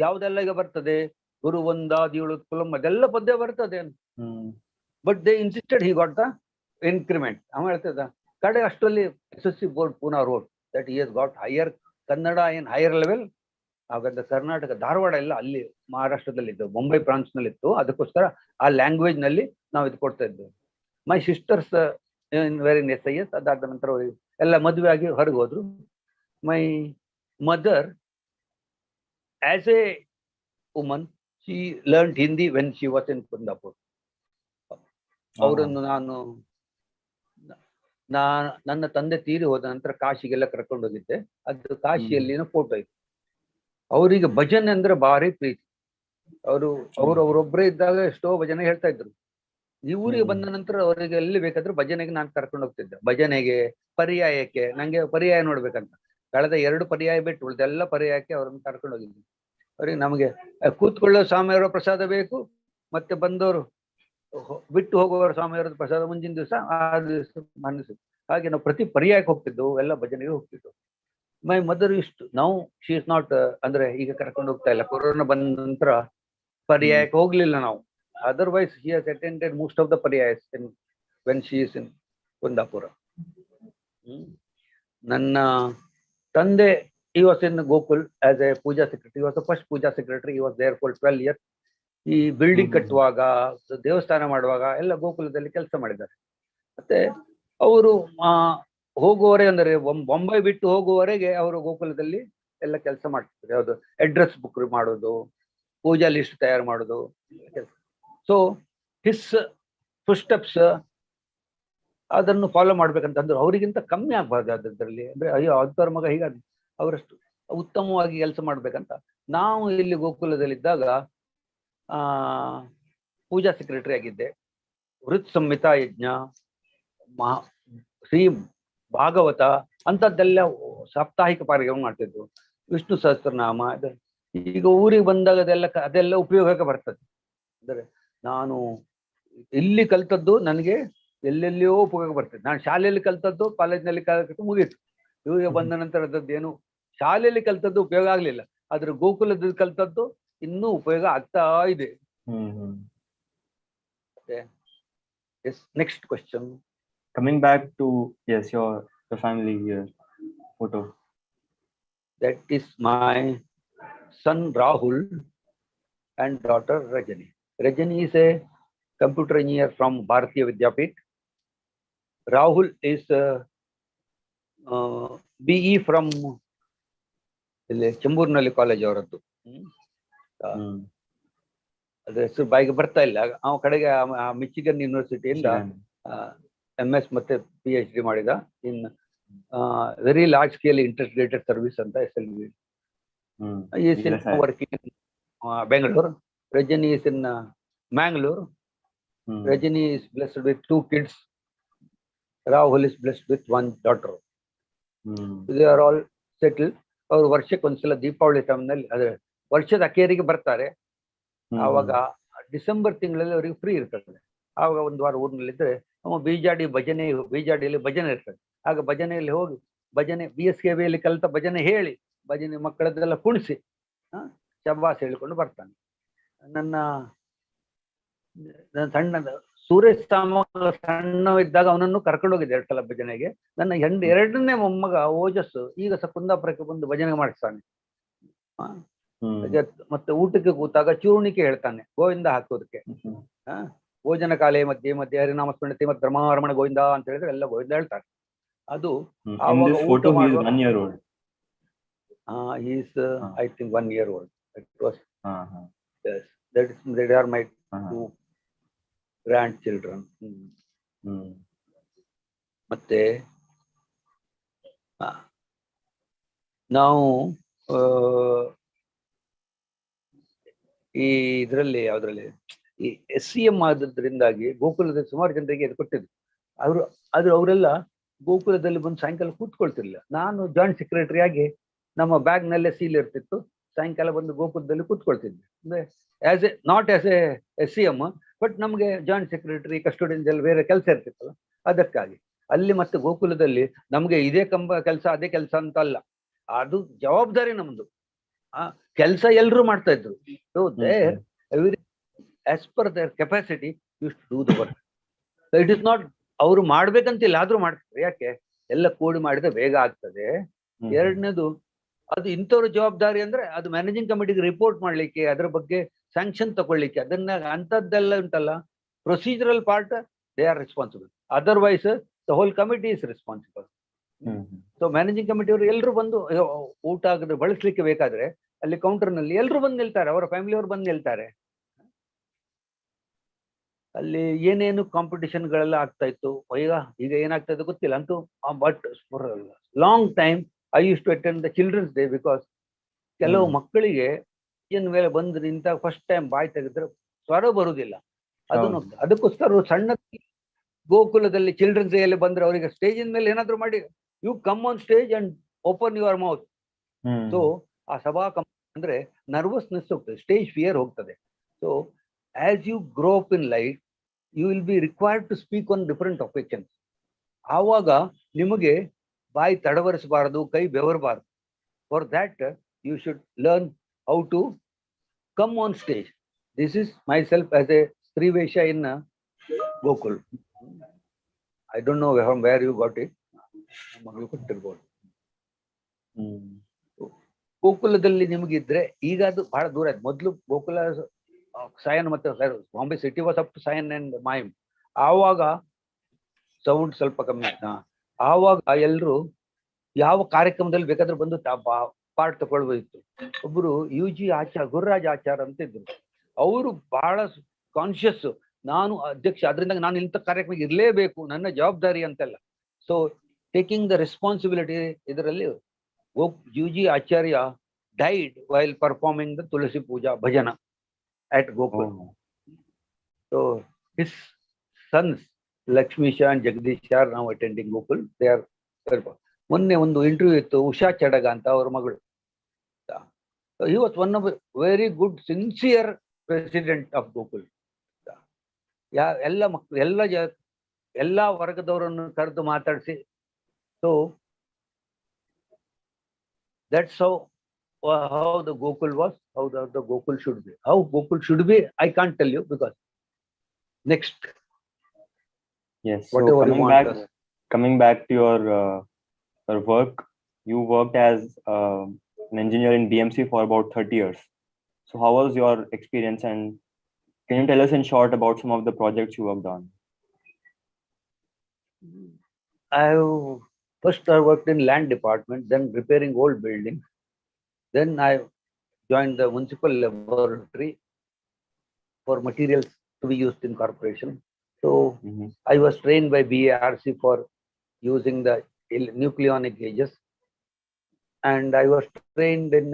ಯಾವ್ದೆಲ್ಲ ಈಗ ಬರ್ತದೆ, ಗುರು ಒಂದಾದಿಗಳು ಕುಲಂ ಅದೆಲ್ಲ ಪದ್ಯ ಬರ್ತದೆ. But they insisted he got the increment. ಅವ ಹೇಳ್ತದ ಕಡೆ ಅಷ್ಟರಲ್ಲಿ SSC ಬೋರ್ಡ್ ಪುನಃ road that he has got higher Kannada in higher level. ಹಾಗಾದ್ರೆ ಕರ್ನಾಟಕ, ಧಾರವಾಡ ಎಲ್ಲ ಅಲ್ಲಿ ಮಹಾರಾಷ್ಟ್ರದಲ್ಲಿ ಇತ್ತು, ಮುಂಬೈ ಬ್ರಾಂಚ್ ನಲ್ಲಿ ಇತ್ತು. ಅದಕ್ಕೋಸ್ಕರ ಆ ಲ್ಯಾಂಗ್ವೇಜ್ ನಲ್ಲಿ ನಾವು ಇದು ಕೊಡ್ತಾ ಇದ್ದೇವೆ. ಮೈ ಸಿಸ್ಟರ್ಸ್ ವೆರಿ SIS. ಅದಾದ ನಂತರ ಎಲ್ಲ ಮದುವೆ ಆಗಿ ಹೊರಗೆ ಹೋದ್ರು. My mother as A woman She learned Hindi when she was in Kundapur. ಅವರನ್ನು ನನ್ನ ತಂದೆ ತೀರಿ ಹೋದ ನಂತರ ಕಾಶಿಗೆಲ್ಲ ಕರ್ಕೊಂಡು ಹೋಗಿದ್ದೆ. ಅದು ಕಾಶಿಯಲ್ಲಿನ ಫೋಟೋ ಇತ್ತು. ಅವರಿಗೆ ಭಜನೆ ಅಂದ್ರೆ ಭಾರಿ ಪ್ರೀತಿ. ಅವರೊಬ್ಬರೇ ಇದ್ದಾಗ ಎಷ್ಟೋ ಭಜನೆ ಹೇಳ್ತಾ ಇದ್ರು. ಈ ಊರಿಗೆ ಬಂದ ನಂತರ ಅವರಿಗೆ ಎಲ್ಲಿ ಬೇಕಾದ್ರೂ ಭಜನೆಗೆ ನಾನು ಕರ್ಕೊಂಡು ಹೋಗ್ತಿದ್ದೆ. ಭಜನೆಗೆ, ಪರ್ಯಾಯಕ್ಕೆ, ನಂಗೆ ಪರ್ಯಾಯ ನೋಡ್ಬೇಕಂತ ಕಳೆದ 2 ಪರ್ಯಾಯ ಬಿಟ್ಟು ಉಳಿದೆಲ್ಲ ಪರ್ಯಾಯಕ್ಕೆ ಅವ್ರನ್ನ ಕರ್ಕೊಂಡು ಹೋಗಿದ್ದೆ. ಅವ್ರಿಗೆ ನಮಗೆ ಕೂತ್ಕೊಳ್ಳೋ ಸ್ವಾಮಿಯವರ ಪ್ರಸಾದ ಬೇಕು, ಮತ್ತೆ ಬಂದವರು ಬಿಟ್ಟು ಹೋಗುವವರ ಸ್ವಾಮಿಯವರ ಪ್ರಸಾದ ಮುಂದಿನ ದಿವಸ, ಆ ದಿವಸ ಮನಸ್ಸು. ಹಾಗೆ ನಾವು ಪ್ರತಿ ಪರ್ಯಾಯಕ್ಕೆ ಹೋಗ್ತಿದ್ದೆವು, ಎಲ್ಲ ಭಜನೆಗೆ ಹೋಗ್ತಿದ್ದೆವು. ಮೈ ಮದರ್ ಇಷ್ಟು ನಾವು ಶಿ ಇಸ್ ನಾಟ್, ಅಂದ್ರೆ ಈಗ ಕರ್ಕೊಂಡು ಹೋಗ್ತಾ ಇಲ್ಲ. ಕೊರೋನಾ ಬಂದ ನಂತರ ಪರ್ಯಾಯಕ್ಕೆ ಹೋಗ್ಲಿಲ್ಲ ನಾವು. Otherwise, he has attended most of the pariyas when she is in Kundapura. Nanna Tande, he was in Gokul as a puja secretary. He was the first puja secretary. He was there for 12 years. He building ಕಟ್ಟುವಾಗ, ದೇವಸ್ಥಾನ ಮಾಡುವಾಗ ಎಲ್ಲ ಗೋಕುಲದಲ್ಲಿ ಕೆಲಸ ಮಾಡಿದ್ದಾರೆ. ಮತ್ತೆ ಅವರು ಹೋಗುವವರೆ ಅಂದರೆ ಬೊಂಬೈ ಬಿಟ್ಟು ಹೋಗುವವರೆಗೆ ಅವರು ಗೋಕುಲದಲ್ಲಿ ಎಲ್ಲ ಕೆಲಸ ಮಾಡ್ತಿದ್ದಾರೆ. ಯಾವುದು ಅಡ್ರೆಸ್ ಬುಕ್ ಮಾಡೋದು, ಪೂಜಾ ಲಿಸ್ಟ್ ತಯಾರು ಮಾಡೋದು ಕೆಲಸ. ಸೊ ಹಿಸ್ ಫುಟ್ಸ್ಟೆಪ್ಸ್ ಅದನ್ನು ಫಾಲೋ ಮಾಡ್ಬೇಕಂತಂದ್ರೆ ಅವರಿಗಿಂತ ಕಮ್ಮಿ ಆಗ್ಬಾರ್ದು ಅದರಲ್ಲಿ. ಅಂದ್ರೆ ಅಯ್ಯೋ ಅಂಥವ್ರ ಮಗ ಹೀಗಾಗಿ ಅವರಷ್ಟು ಉತ್ತಮವಾಗಿ ಕೆಲಸ ಮಾಡ್ಬೇಕಂತ ನಾವು ಇಲ್ಲಿ ಗೋಕುಲದಲ್ಲಿದ್ದಾಗ ಪೂಜಾ ಸೆಕ್ರೆಟರಿ ಆಗಿದ್ದೆ. ವೃತ್ ಸಂಹಿತಾ ಯಜ್ಞ, ಶ್ರೀ ಭಾಗವತ ಅಂಥದ್ದೆಲ್ಲ ಸಾಪ್ತಾಹಿಕ ಪಾರಾಯಣ ಮಾಡ್ತಿದ್ವು. ವಿಷ್ಣು ಸಹಸ್ರನಾಮ. ಈಗ ಊರಿಗೆ ಬಂದಾಗ ಅದೆಲ್ಲ ಉಪಯೋಗಕ್ಕೆ ಬರ್ತದೆ. ಅಂದರೆ ನಾನು ಇಲ್ಲಿ ಕಲ್ತದ್ದು ನನಗೆ ಎಲ್ಲೆಲ್ಲಿಯೋ ಉಪಯೋಗ ಬರ್ತದೆ. ನಾನು ಶಾಲೆಯಲ್ಲಿ ಕಲ್ತದ್ದು, ಕಾಲೇಜ್ನಲ್ಲಿ ಕಲ್ತದ್ದು ಮುಗೀತು. ಇವಾಗ ಬಂದ ನಂತರ ಅದದ್ದೇನು ಶಾಲೆಯಲ್ಲಿ ಕಲ್ತದ್ದು ಉಪಯೋಗ ಆಗ್ಲಿಲ್ಲ, ಆದ್ರೆ ಗೋಕುಲದಲ್ಲಿ ಕಲ್ತದ್ದು ಇನ್ನೂ ಉಪಯೋಗ ಆಗ್ತಾ ಇದೆ. Yes, next question. Coming back to your family photo. That is my son Rahul and daughter Rajani. Rajani is a computer engineer from Bharatiya Vidyapit. Rahul is BE from Chamburnalli College ಅವರದ್ದು. ಅದ್ರ ಹೆಸರು ಬಾಯಿಗೆ ಬರ್ತಾ ಇಲ್ಲ. ಆ ಕಡೆಗೆ Michigan ಯೂನಿವರ್ಸಿಟಿಯಿಂದ MS ಮತ್ತೆ PhD ಮಾಡಿದ in very large scale integrated service ಅಂತ SLV. Is in working in Bangalore. Rajani is in Mangalore. Rajani is blessed with 2 kids. Rahul is blessed with 1 daughter. They are all settled. ಅವರು ವರ್ಷಕ್ಕೆ ಒಂದ್ಸಲ ದೀಪಾವಳಿ ಟೈಮ್ನಲ್ಲಿ, ಅದ್ರ ವರ್ಷದ ಅಖೇರಿಗೆ ಬರ್ತಾರೆ. ಆವಾಗ ಡಿಸೆಂಬರ್ ತಿಂಗಳಲ್ಲಿ ಅವರಿಗೆ ಫ್ರೀ ಇರ್ತದೆ. ಆವಾಗ 1 ವಾರ ಊರಿನಲ್ಲಿದ್ದರೆ ನಮ್ಮ ಬೀಜಾಡಿಯಲ್ಲಿ ಭಜನೆ ಇರ್ತದೆ. ಆಗ ಭಜನೆಯಲ್ಲಿ ಹೋಗಿ ಭಜನೆ BSKBಯಲ್ಲಿ ಕಲಿತ ಭಜನೆ ಹೇಳಿ, ಭಜನೆ ಮಕ್ಕಳದ್ದೆಲ್ಲ ಕುಣಿಸಿ ಶಬ್ಬಾಸ್ ಹೇಳಿಕೊಂಡು ಬರ್ತಾನೆ. ನನ್ನ ಸಣ್ಣ ಸೂರಜ್ ಸಾಮಗ ಸಣ್ಣವಿದ್ದಾಗ ಅವನನ್ನು ಕರ್ಕೊಂಡು ಹೋಗಿದ್ದೆ 2 ಸಲ ಭಜನೆಗೆ. ನನ್ನ 2ನೇ ಮೊಮ್ಮಗ ಓಜಸ್ಸು ಈಗ ಕುಂದಾಪುರಕ್ಕೆ ಬಂದು ಭಜನೆ ಮಾಡಿಸ್ತಾನೆ. ಮತ್ತೆ ಊಟಕ್ಕೆ ಕೂತಾಗ ಚೂರ್ಣಿಕೆ ಹೇಳ್ತಾನೆ, ಗೋವಿಂದ ಹಾಕೋದಕ್ಕೆ. ಭೋಜನ ಕಾಲೇ ಮಧ್ಯೆ ಮಧ್ಯೆ ಹರಿನಾಮ ಸ್ಮರಣೆ ಮತ್ತು ಬ್ರಹ್ಮಾರಮಣ ಗೋವಿಂದ ಅಂತ ಹೇಳಿದ್ರೆ ಎಲ್ಲ ಗೋವಿಂದ ಹೇಳ್ತಾರೆ. ಅದು ಊಟ ಮಾಡುವ he is I think 1 year old. It was yes, they are my 2 grandchildren. ಮತ್ತೆ ನಾವು ಈ ಇದರಲ್ಲಿ ಯಾವ್ದ್ರಲ್ಲಿ ಈ SCM ಆದ್ರಿಂದಾಗಿ ಗೋಕುಲದ ಸುಮಾರು ಜನರಿಗೆ ಇದು ಕೊಟ್ಟಿದ್ರು. ಅವರೆಲ್ಲ ಗೋಕುಲದಲ್ಲಿ ಬಂದು ಸಾಯಂಕಾಲ ಕೂತ್ಕೊಳ್ತಿರ್ಲಿಲ್ಲ. ನಾನು ಜಾಯಿಂಟ್ ಸೆಕ್ರೆಟರಿ ಆಗಿ ನಮ್ಮ ಬ್ಯಾಗ್ ನಲ್ಲೇ ಸೀಲ್ ಇರ್ತಿತ್ತು. ಸಾಯಂಕಾಲ ಬಂದು ಗೋಕುಲದಲ್ಲಿ ಕೂತ್ಕೊಳ್ತಿದ್ದೆ. ಅಂದ್ರೆ not as A SCM, but ನಮ್ಗೆ ಜಾಯಿಂಟ್ ಸೆಕ್ರೆಟರಿ ಕಸ್ಟೋಡಿಯನ್ಸ್ ಎಲ್ಲ ಬೇರೆ ಕೆಲಸ ಇರ್ತಿತ್ತಲ್ಲ, ಅದಕ್ಕಾಗಿ ಅಲ್ಲಿ ಮತ್ತೆ ಗೋಕುಲದಲ್ಲಿ ನಮ್ಗೆ ಇದೇ ಕೆಲಸ ಅದೇ ಕೆಲಸ ಅಂತ ಅಲ್ಲ, ಅದು ಜವಾಬ್ದಾರಿ ನಮ್ದು. ಕೆಲಸ ಎಲ್ರು ಮಾಡ್ತಾ ಇದ್ರು. So there every as per their capacity use to do the work. It is not ಅವ್ರು ಮಾಡ್ಬೇಕಂತಿಲ್ಲ, ಆದ್ರೂ ಮಾಡ್ತಾರೆ. ಯಾಕೆ? ಎಲ್ಲ ಕೂಡಿ ಮಾಡಿದ್ರೆ ಬೇಗ ಆಗ್ತದೆ. ಎರಡನೇದು, ಅದು ಇಂಥವ್ರ ಜವಾಬ್ದಾರಿ ಅಂದ್ರೆ ಅದು ಮ್ಯಾನೇಜಿಂಗ್ ಕಮಿಟಿಗೆ ರಿಪೋರ್ಟ್ ಮಾಡ್ಲಿಕ್ಕೆ, ಅದ್ರ ಬಗ್ಗೆ ಸ್ಯಾಂಕ್ಷನ್ ತಗೊಳ್ಳಿಕ್ಕೆ, ಅದನ್ನ ಅಂಥದ್ದೆಲ್ಲ ಉಂಟಲ್ಲ procedural part, they are responsible. Otherwise the whole committee is responsible. So managing committee ಅವರು ಎಲ್ಲರೂ ಬಂದು ಊಟ ಆಗದೆ ಬಳಸಲಿಕ್ಕೆ ಬೇಕಾದ್ರೆ ಅಲ್ಲಿ ಕೌಂಟರ್ ನಲ್ಲಿ ಎಲ್ಲರೂ ಬಂದು ನಿಲ್ತಾರೆ, ಅವರ ಫ್ಯಾಮಿಲಿಯವರು ಬಂದು ನಿಲ್ತಾರೆ. ಅಲ್ಲಿ ಏನೇನು ಕಾಂಪಿಟಿಷನ್ ಗಳೆಲ್ಲ ಆಗ್ತಾ ಇತ್ತು. ಈಗ ಏನಾಗ್ತಾ ಇದೆ ಗೊತ್ತಿಲ್ಲ ಅಂತೂ. But for long time I use to attend the children's day, because ಕೆಲವು ಮಕ್ಕಳಿಗೆ ಮೇಲೆ ಬಂದು ನಿಂತ ಫಸ್ಟ್ ಟೈಮ್ ಬಾಯ್ ತೆಗೆದ್ರೆ ಸ್ವರ ಬರುವುದಿಲ್ಲ. ಅದಕ್ಕೋಸ್ಕರ ಸಣ್ಣ ಗೋಕುಲದಲ್ಲಿ ಚಿಲ್ಡ್ರನ್ಸ್ ಡೇ ಅಲ್ಲಿ ಬಂದ್ರೆ ಅವರಿಗೆ ಸ್ಟೇಜಿನ ಮೇಲೆ ಏನಾದ್ರು ಮಾಡಿ, you come on stage and open your mouth. So ಆ ಸಭಾ ಅಂದ್ರೆ ನರ್ವಸ್ನೆಸ್ ಹೋಗ್ತದೆ, ಸ್ಟೇಜ್ ಫಿಯರ್ ಹೋಗ್ತದೆ. So as you grow up in life, you will be required to speak on different occasions. ಆವಾಗ ನಿಮಗೆ ಬಾಯಿ ತಡವರಿಸಬಾರದು, ಕೈ ಬೆವರಬಾರದು. For that you should learn how to come on stage. This is myself as a Srivesha in Gokul. I don't know from where you got it. ಗೋಕುಲದಲ್ಲಿ ನಿಮಗಿದ್ರೆ ಈಗ ಅದು ಬಹಳ ದೂರ ಆಯ್ತು. ಮೊದಲು ಗೋಕುಲ ಸಾಯನ್ ಮತ್ತೆ Bombay city was up to Sion and Mahim. ಆವಾಗ ಸೌಂಡ್ ಸ್ವಲ್ಪ ಕಮ್ಮಿ ಆಯ್ತಾ. ಆವಾಗ ಎಲ್ರು ಯಾವ ಕಾರ್ಯಕ್ರಮದಲ್ಲಿ ಬೇಕಾದ್ರೂ ಬಂದು ಪಾರ್ಟ್ ತಗೊಳ್ಬೋದಿತ್ತು. ಒಬ್ರು UG ಆಚಾರ್, ಗುರುರಾಜ್ ಆಚಾರ್ ಅಂತ ಇದ್ರು. ಅವರು ಬಹಳ ಕಾನ್ಶಿಯಸ್, ನಾನು ಅಧ್ಯಕ್ಷ, ಅದರಿಂದ ನಾನು ಇಂಥ ಕಾರ್ಯಕ್ರಮಕ್ಕೆ ಇರಲೇಬೇಕು, ನನ್ನ ಜವಾಬ್ದಾರಿ ಅಂತೆಲ್ಲ. So taking the responsibility. ಇದರಲ್ಲಿ UG Acharya died while performing the tulasi puja bhajana at Gokul. So his sons Lakshmisha and Jagdish are now attending Gokul. They are ಮೊನ್ನೆ ಒಂದು ಇಂಟರ್ವ್ಯೂ ಇತ್ತು, ಉಷಾ ಚಡಗ ಅಂತ ಅವ್ರ ಮಗಳು. He was one of a very good sincere president of Gokul. ಎಲ್ಲ ಮಕ್ಕಳು ಎಲ್ಲ ವರ್ಗದವರನ್ನು ಕರೆದು ಮಾತಾಡಿಸಿ. So that's how the Gokul was, how the Gokul should be. How Gokul should be, I can't tell you, because next. Yes. So coming back to your work, you worked as an engineer in BMC for about 30 years. So how was your experience, and can you tell us in short about some of the projects you worked on? First I worked in land department, then repairing old buildings. Then I joined the municipal laboratory for materials to be used in corporation. So I was trained by BARC for using the nucleonic gauges, and I was trained in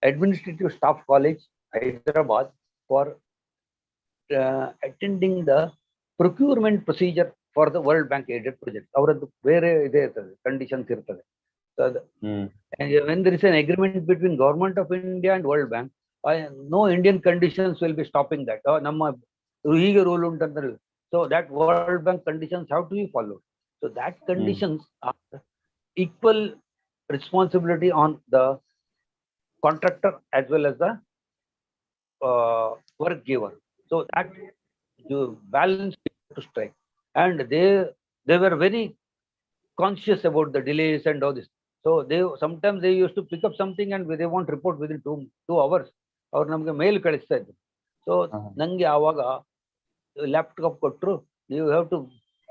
Administrative Staff College, Hyderabad, for attending the procurement procedure for the World Bank aided project. Avaraddu vere ide irtade, conditions irtade. So and when there is an agreement between Government of India and World Bank, no Indian conditions will be stopping that. Namma hige rule untandre, so that World Bank conditions have to be followed. So that conditions are equal responsibility on the contractor as well as the work giver. So that you balance to strike, and they were very conscious about the delays and all this. So sometimes they used to pick up something and they won't report within 2 hours. ಅವ್ರು ನಮ್ಗೆ ಮೇಲ್ ಕಳಿಸ್ತಾ ಇದ್ರು. So ನಂಗೆ ಆವಾಗ laptop ಕೊಟ್ಟರು, ನೀವು have to,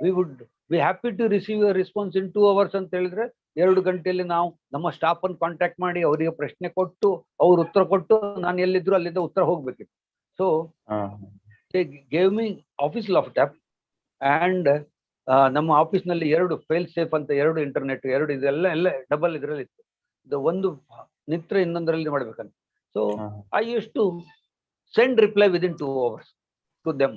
we would be happy to receive your response in 2 hours ಅಂತ ಹೇಳಿದ್ರೆ 2 ಗಂಟೆಯಲ್ಲಿ ನಾವು ನಮ್ಮ ಸ್ಟಾಫ್ ಅನ್ನು ಕಾಂಟ್ಯಾಕ್ಟ್ ಮಾಡಿ ಅವರಿಗೆ ಪ್ರಶ್ನೆ ಕೊಟ್ಟು ಅವ್ರು ಉತ್ತರ ಕೊಟ್ಟು ನಾನು ಎಲ್ಲಿದ್ರು ಅಲ್ಲಿಂದ ಉತ್ತರ ಹೋಗ್ಬೇಕಿತ್ತು. So they gave me office laptop, and ನಮ್ಮ ಆಫೀಸ್ ನಲ್ಲಿ 2 ಫೈಲ್ ಸೇಫ್ ಅಂತ, 2 ಇಂಟರ್ನೆಟ್, 2 ಇದೆಲ್ಲ ಡಬಲ್ ಇದರಲ್ಲಿ ಇತ್ತು. ಒಂದು ನಿತ್ರ ಇನ್ನೊಂದರಲ್ಲಿ ಮಾಡ್ಬೇಕಂತ. So I use to send reply within 2 hours to them.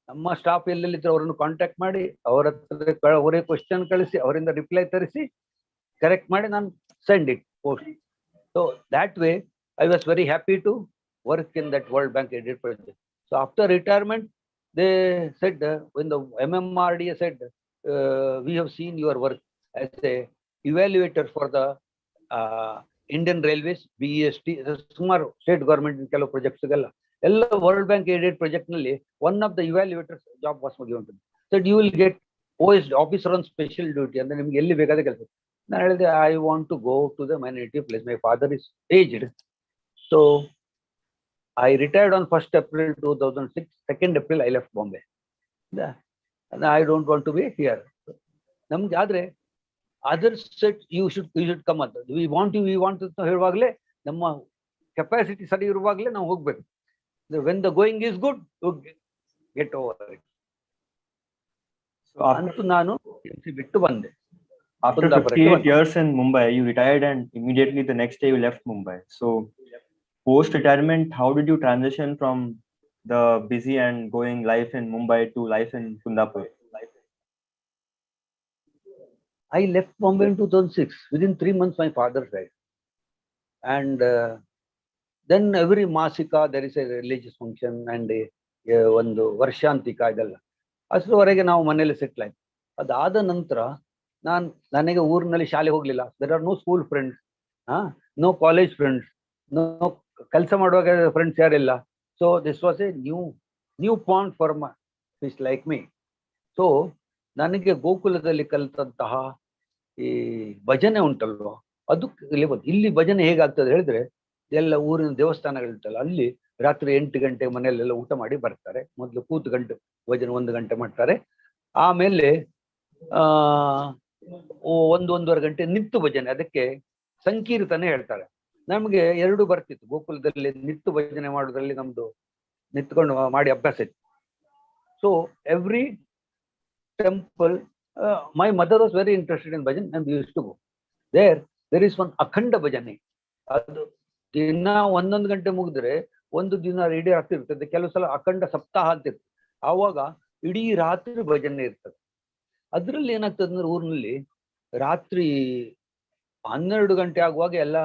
ನಮ್ಮ ಸ್ಟಾಫ್ ಎಲ್ಲೆಲ್ಲಿದ್ರು ಅವರನ್ನು ಕಾಂಟ್ಯಾಕ್ಟ್ ಮಾಡಿ ಅವರ ಹತ್ರ ಅವರೇ ಕ್ವಶನ್ ಕಳಿಸಿ ಅವರಿಂದ ರಿಪ್ಲೈ ತರಿಸಿ ಕರೆಕ್ಟ್ ಮಾಡಿ ನಾನು send it post. So that way I was very happy to work in that World Bank aided project. So after retirement they said, when the MMRDA said, we have seen your work as a evaluator for the Indian Railways, BEST, ಸುಮಾರು state government ಕೆಲವು projects ಎಲ್ಲ world bank aided project ನಲ್ಲಿ one of the evaluators job was given to me. So you will get OS officer on special duty, ಅಂದ್ರೆ ನಿಮ್ಗೆ ಎಲ್ಲಿ ಬೇಕಾದ ಕೆಲಸ. ನಾನು ಹೇಳಿದೆ, I want to go to the my native place, my father is aged. So I retired on 1st April 2006. 2nd April, I left Bombay. And I don't want to be here. ನಮ್ಗೆ ಆದ್ರೆ other set you should come ಅಂತ we want ಅಂತ ಹೇಳುವಾಗಲೇ ನಮ್ಮ capacity ಸರಿ ಇರುವಾಗಲೇ ನಾವು ಹೋಗ್ಬೇಕು. When the going is good get over it. ಅಂತೂ ನಾನು ಬಿಟ್ಟು ಬಂದೆ. After 58 years in Mumbai, you retired and immediately the next day you left Mumbai. So post-retirement, how did you transition from the busy and going life in Mumbai to life in Kundapur? I left Bombay in 2006. Within 3 months, my father died. And then every Masika, there is a religious function and ಒಂದು ವರ್ಷಾಂತಿಕ ಇದೆಲ್ಲ. ಅಷ್ಟರವರೆಗೆ ನಾವು ಮನೆಯಲ್ಲಿ settle ಆಯ್ತು. ಅದಾದ ನಂತರ ನನಗೆ ಊರಿನಲ್ಲಿ ಶಾಲೆ ಹೋಗ್ಲಿಲ್ಲ. There are no school friends, no college friends, no ಕೆಲಸ ಮಾಡುವಾಗ ಫ್ರೆಂಡ್ಸ್ ಯಾರಿಲ್ಲ. So this was a new point for fish like me. ಸೊ ನನಗೆ ಗೋಕುಲದಲ್ಲಿ ಕಲಿತಂತಹ ಈ ಭಜನೆ ಉಂಟಲ್ವ, ಅದು ಇಲ್ಲಿ ಭಜನೆ ಹೇಗಾಗ್ತದೆ ಹೇಳಿದ್ರೆ, ಎಲ್ಲ ಊರಿನ ದೇವಸ್ಥಾನಗಳಿರ್ತಲ್ಲ, ಅಲ್ಲಿ ರಾತ್ರಿ 8 ಗಂಟೆ ಮನೆಯಲ್ಲೆಲ್ಲ ಊಟ ಮಾಡಿ ಬರ್ತಾರೆ. ಮೊದಲು ಕೂತು ಗಂಟೆ ಭಜನೆ 1 ಗಂಟೆ ಮಾಡ್ತಾರೆ. ಆಮೇಲೆ 1-1.5 ಗಂಟೆ ನಿತ್ತು ಭಜನೆ, ಅದಕ್ಕೆ ಸಂಕೀರ್ತನೆ ಹೇಳ್ತಾರೆ. ನಮ್ಗೆ 2 ಬರ್ತಿತ್ತು. ಗೋಕುಲದಲ್ಲಿ ನಿತ್ತು ಭಜನೆ ಮಾಡೋದ್ರಲ್ಲಿ ನಮ್ದು ನಿಂತ್ಕೊಂಡು ಮಾಡಿ ಅಭ್ಯಾಸ ಇತ್ತು. So every temple, my mother was very interested in bhajan and we used to go. There is one ಅಖಂಡ ಭಜನೆ. ಅದು ದಿನ 1 ಗಂಟೆ ಮುಗಿದ್ರೆ ಒಂದು ದಿನ ಇಡೀ ರಾತ್ರಿ ಇರ್ತದೆ. ಕೆಲವು ಸಲ ಅಖಂಡ ಸಪ್ತಾಹ ಅಂತ ಇರ್ತದೆ. ಆವಾಗ ಇಡೀ ರಾತ್ರಿ ಭಜನೆ ಇರ್ತದೆ. ಅದ್ರಲ್ಲಿ ಏನಾಗ್ತದೆ ಅಂದ್ರೆ, ಊರಿನಲ್ಲಿ ರಾತ್ರಿ 12 ಗಂಟೆ ಆಗುವಾಗ ಎಲ್ಲ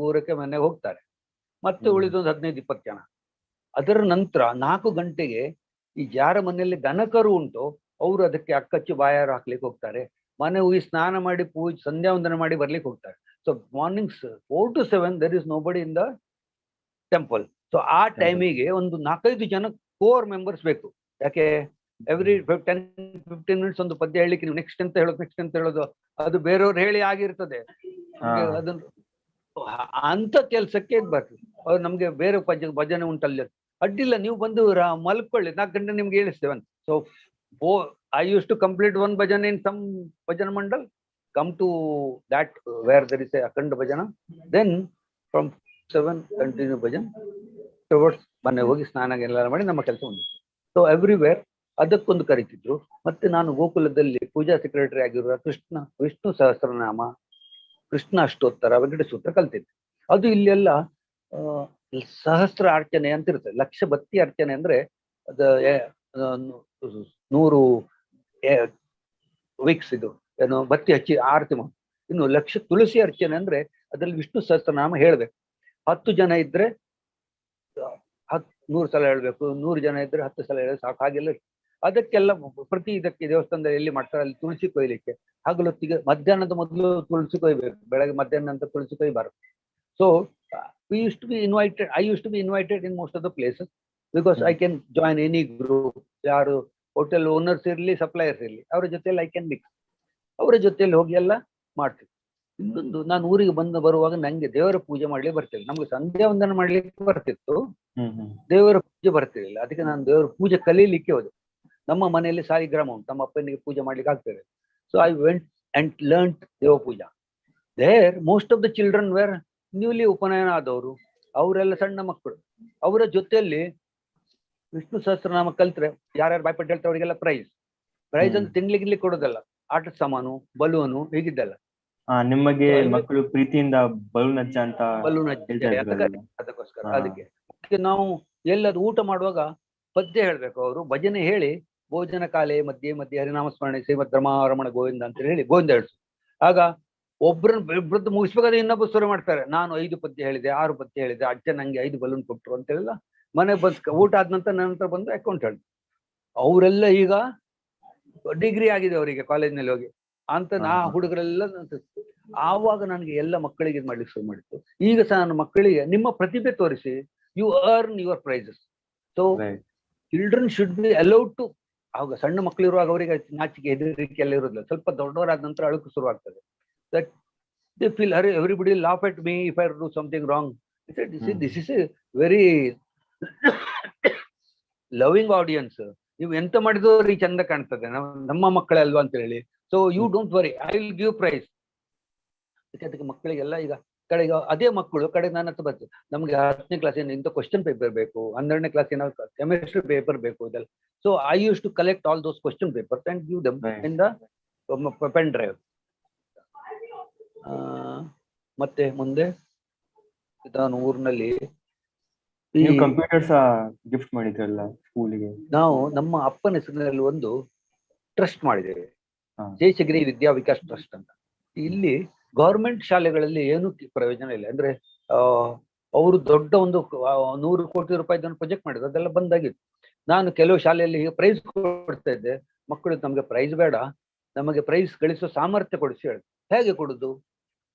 ಊರಕ್ಕೆ ಮನೆಗೆ ಹೋಗ್ತಾರೆ. ಮತ್ತೆ ಉಳಿದೊಂದು 15-20 ಜನ. ಅದರ ನಂತರ 4 ಗಂಟೆಗೆ ಈ ಯಾರ ಮನೆಯಲ್ಲಿ ದನಕರು ಉಂಟು ಅವರು ಅದಕ್ಕೆ ಅಕ್ಕಚ್ಚು ಬಾಯಾರು ಹಾಕ್ಲಿಕ್ಕೆ ಹೋಗ್ತಾರೆ. ಮನೆ ಹೋಗಿ ಸ್ನಾನ ಮಾಡಿ ಸಂಧ್ಯಾ ವಂದನೆ ಮಾಡಿ ಬರ್ಲಿಕ್ಕೆ ಹೋಗ್ತಾರೆ. So morning 4 to 7 there is nobody in the temple. So ಆ ಟೈಮಿಗೆ ಒಂದು 4-5 ಜನ ಕೋರ್ ಮೆಂಬರ್ಸ್ ಬೇಕು. ಯಾಕೆ ಎವ್ರಿ 10-15 ಮಿನಿಟ್ಸ್ ಒಂದು ಪದ್ಯ ಹೇಳಿಕ್ಕೆ ನೀವು ನೆಕ್ಸ್ಟ್ ಅಂತ ಹೇಳೋದು ಅದು ಬೇರೆಯವ್ರು ಹೇಳಿ ಆಗಿರ್ತದೆ. ಅದನ್ನು ಅಂತ ಕೆಲ್ಸಕ್ಕೆ ಬರ್ತದೆ. ಅವ್ರು ನಮ್ಗೆ ಬೇರೆ ಭಜನೆ ಉಂಟಲ್ಲ, ಅಡ್ಡಿಲ್ಲ ನೀವು ಬಂದು ಮಲ್ಕೊಳ್ಳಿ, 4 ಗಂಟೆ ನಿಮ್ಗೆ ಹೇಳಿಸ್ತೇವೆ. So I used to complete one bhajan in some bhajan mandal, come to that where there is a akhanda bhajana, then from 7 continue bhajan towards ಮನೆ ಹೋಗಿ ಸ್ನಾನ ಎಲ್ಲ ಮಾಡಿ ನಮ್ಮ ಕೆಲಸ ಒಂದು. ಸೊ ಎವ್ರಿವೇರ್ ಅದಕ್ಕೊಂದು ಕರೀತಿದ್ರು. ಮತ್ತೆ ನಾನು ಗೋಕುಲದಲ್ಲಿ ಪೂಜಾ ಸೆಕ್ರೆಟರಿ ಆಗಿರುವ ವಿಷ್ಣು ಸಹಸ್ರನಾಮ, ಕೃಷ್ಣ ಅಷ್ಟೋತ್ತರ, ವೆಂಕಟೇಶ ಸೂತ್ರ ಕಲ್ತಿದ್ದೆ. ಅದು ಇಲ್ಲೆಲ್ಲ ಸಹಸ್ರ ಅರ್ಚನೆ ಅಂತ ಇರ್ತದೆ. 1,00,000 ಬತ್ತಿ ಅರ್ಚನೆ ಅಂದ್ರೆ ಅದು 100 ವೀಕ್ಸ್ ಇದು ಏನು ಬತ್ತಿ ಹಚ್ಚಿ ಆರತಿ ಮಾಡಿ. ಇನ್ನು 1,00,000 ತುಳಸಿ ಅರ್ಚನೆ ಅಂದ್ರೆ ಅದ್ರಲ್ಲಿ ವಿಷ್ಣು ಸಹಸ್ರನಾಮ ಹೇಳ್ಬೇಕು. 10 ಜನ ಇದ್ರೆ 100 ಸಲ ಹೇಳ್ಬೇಕು, 100 ಜನ ಇದ್ರೆ 10 ಸಲ ಹೇಳ ಸಾಕು. ಹಾಗೆಲ್ಲ ಅದಕ್ಕೆಲ್ಲ ಪ್ರತಿ ಇದಕ್ಕೆ ದೇವಸ್ಥಾನದಲ್ಲಿ ಎಲ್ಲಿ ಮಾಡ್ತಾರೆ ಅಲ್ಲಿ ತುಳಸಿ ಕೊಯ್ಲಿಕ್ಕೆ ಹಗಲೊತ್ತಿಗೆ ಮಧ್ಯಾಹ್ನದ ಮೊದಲು ತುಳಸಿ ಕೊಯ್ಬೇಕು, ಬೆಳಗ್ಗೆ ಮಧ್ಯಾಹ್ನ ಅಂತ ತುಳಸಿ ಕೊಯ್ಬಾರ್ದು. So I used to be invited in most of the places because I can join any group. ಯಾರು ಹೋಟೆಲ್ ಓನರ್ಸ್ ಇರ್ಲಿ, ಸಪ್ಲೈಯರ್ಸ್ ಇರ್ಲಿ, ಅವರ ಜೊತೆಯಲ್ಲಿ ಐ ಕ್ಯಾನ್ ಮಿಕ್ಸ್, ಅವರ ಜೊತೆಯಲ್ಲಿ ಹೋಗಿ ಎಲ್ಲ ಮಾಡ್ತೀವಿ. ಇನ್ನೊಂದು, ನಾನು ಊರಿಗೆ ಬರುವಾಗ ನಂಗೆ ದೇವರ ಪೂಜೆ ಮಾಡ್ಲಿಕ್ಕೆ ಬರ್ತಿಲ್ಲ. ನಮ್ಗೆ ಸಂಧ್ಯಾ ವಂದನೆ ಮಾಡ್ಲಿಕ್ಕೆ ಬರ್ತಿತ್ತು, ದೇವರ ಪೂಜೆ ಬರ್ತಿರ್ಲಿಲ್ಲ. ಅದಕ್ಕೆ ನಾನು ದೇವರ ಪೂಜೆ ಕಲೀಲಿಕ್ಕೆ ಹೋದೆ. ನಮ್ಮ ಮನೆಯಲ್ಲಿ ಸಾಲಿಗ್ರಾಮ ಉಂಟು, ನಮ್ಮ ಅಪ್ಪನಿಗೆ ಪೂಜೆ ಮಾಡ್ಲಿಕ್ಕೆ ಆಗ್ತದೆ. So I went and learned deva puja. There most of the children were newly ಉಪನಯನ ಆದವರು, ಅವರೆಲ್ಲ ಸಣ್ಣ ಮಕ್ಕಳು. ಅವರ ಜೊತೆಯಲ್ಲಿ ವಿಷ್ಣು ಸಹಸ್ರನಾಮ ಕಲ್ತ್ರೆ ಯಾರ್ಯಾರು ಬಾಯ್ಪಟ್ಟು ಹೇಳ್ತಾರೆ ಅವರಿಗೆಲ್ಲ ಪ್ರೈಸ್ ಅಂತ ತಿನ್ಲಿಕ್ಕೆ ಕೊಡೋದಲ್ಲ, ಆಟದ ಸಾಮಾನು, ಬಲೂನು, ಹೀಗಿದ್ದಲ್ಲ. ನಿಮಗೆ ಮಕ್ಕಳು ಪ್ರೀತಿಯಿಂದ ಬಲೂನ್ ಹಚ್ಚ ಅಂತ ಅದಕ್ಕೋಸ್ಕರ ಅದಕ್ಕೆ ನಾವು ಎಲ್ಲರೂ ಊಟ ಮಾಡುವಾಗ ಪದ್ಯ ಹೇಳ್ಬೇಕು. ಅವರು ಭಜನೆ ಹೇಳಿ ಭೋಜನ ಕಾಲೆ ಮಧ್ಯೆ ಮಧ್ಯೆ ಹರಿನಾಮ ಸ್ಮರಣೆ ಶ್ರೀಮದ್ ರಮಣ ಗೋವಿಂದ ಅಂತ ಹೇಳಿ ಗೋವಿಂದ ಹೇಳ್ಸು. ಆಗ ಇಬ್ಬರದ್ದು ಮುಗಿಸ್ಬೇಕಾದ್ರೆ ಇನ್ನೊಬ್ಬ ಶುರು ಮಾಡ್ತಾರೆ, ನಾನು 5 ಪದ್ಯ ಹೇಳಿದೆ, 6 ಪದ್ಯ ಹೇಳಿದೆ, ಅಜ್ಜ ನಂಗೆ 5 ಬಲೂನ್ ಕೊಟ್ಟರು ಅಂತೆಲ್ಲ. ಮನೆ ಊಟ ಆದ ನಂತರ ಬಂದು ಅಕೌಂಟ್ ಹೇಳಿ. ಅವರೆಲ್ಲ ಈಗ ಡಿಗ್ರಿ ಆಗಿದೆ ಅವರಿಗೆ ಕಾಲೇಜ್ನಲ್ಲಿ ಹೋಗಿ ಅಂತ ಹುಡುಗರೆಲ್ಲ. ಆವಾಗ ನನಗೆ ಎಲ್ಲ ಮಕ್ಕಳಿಗೆ ಇದು ಮಾಡ್ಲಿಕ್ಕೆ ಶುರು ಮಾಡಿತ್ತು. ಈಗ ಸಹ ನನ್ನ ಮಕ್ಕಳಿಗೆ ನಿಮ್ಮ ಪ್ರತಿಭೆ ತೋರಿಸಿ, you earn your prizes. So children should be allowed to. ಆವಾಗ ಸಣ್ಣ ಮಕ್ಕಳು ಇರುವಾಗ ಅವರಿಗೆ ನಾಚಿಕೆ ಹೆದರಿಕೆ ಎಲ್ಲ ಇರೋದಿಲ್ಲ. ಸ್ವಲ್ಪ ದೊಡ್ಡವರಾದ ನಂತರ ಅಳುಕು ಶುರುವಾಗ್ತದೆ. That they feel everybody laugh at me if I do something wrong. This is a very loving audience. ನೀವು ಎಂತ ಮಾಡಿದ್ರು ಅವ್ರಿಗೆ ಚಂದ ಕಾಣ್ತದೆ, ನಮ್ಮ ಮಕ್ಕಳೇ ಅಲ್ವಾ ಅಂತ ಹೇಳಿ. So you don't worry, I will give prize. ಅದಕ್ಕೆ ಮಕ್ಕಳಿಗೆಲ್ಲ ಈಗ ಕಡೆಗೆ ಅದೇ ಮಕ್ಕಳು ಕಡೆಗೆ ನನ್ನ ಹತ್ರ ಬರ್ತೀವಿ, ನಮ್ಗೆ 10ನೇ ಕ್ಲಾಸ್ ಇಂಥ ಕ್ವಶನ್ ಪೇಪರ್ ಬೇಕು, 12ನೇ ಕ್ಲಾಸ್ ಏನಾದ್ರು ಕೆಮಿಸ್ಟ್ರಿ ಪೇಪರ್ ಬೇಕು ಇದೆಲ್ಲ. So I use to collect all those question papers and give them in the pen drive. ಮತ್ತೆ ಮುಂದೆ ನಾನು ಊರಿನಲ್ಲಿ ಕಂಪ್ಯೂಟರ್ಸ್ ಗಿಫ್ಟ್ ಮಾಡಿದ್ರಲ್ಲ ಸ್ಕೂಲಿಗೆ. ನಾವು ನಮ್ಮ ಅಪ್ಪನ ಹೆಸರಿನಲ್ಲಿ ಒಂದು ಟ್ರಸ್ಟ್ ಮಾಡಿದ್ದೇವೆ, ಶೇಷಗಿರಿ ವಿದ್ಯಾ ವಿಕಾಸ್ ಟ್ರಸ್ಟ್ ಅಂತ. ಇಲ್ಲಿ ಗೌರ್ಮೆಂಟ್ ಶಾಲೆಗಳಲ್ಲಿ ಏನು ಪ್ರಯೋಜನ ಇಲ್ಲ. ಅಂದ್ರೆ ಅವರು ದೊಡ್ಡ ಒಂದು 100 ಕೋಟಿ ರೂಪಾಯಿದನ್ನು ಪ್ರೊಜೆಕ್ಟ್ ಮಾಡಿದ್ರು, ಅದೆಲ್ಲ ಬಂದಾಗಿತ್ತು. ನಾನು ಕೆಲವು ಶಾಲೆಯಲ್ಲಿ ಪ್ರೈಸ್ ಕೊಡ್ತಾ ಇದ್ದೆ. ಮಕ್ಕಳು ನಮ್ಗೆ ಪ್ರೈಸ್ ಬೇಡ, ನಮಗೆ ಪ್ರೈಸ್ ಗಳಿಸೋ ಸಾಮರ್ಥ್ಯ ಕೊಡಿಸಿ ಹೇಳಿ. ಹೇಗೆ ಕೊಡುದು?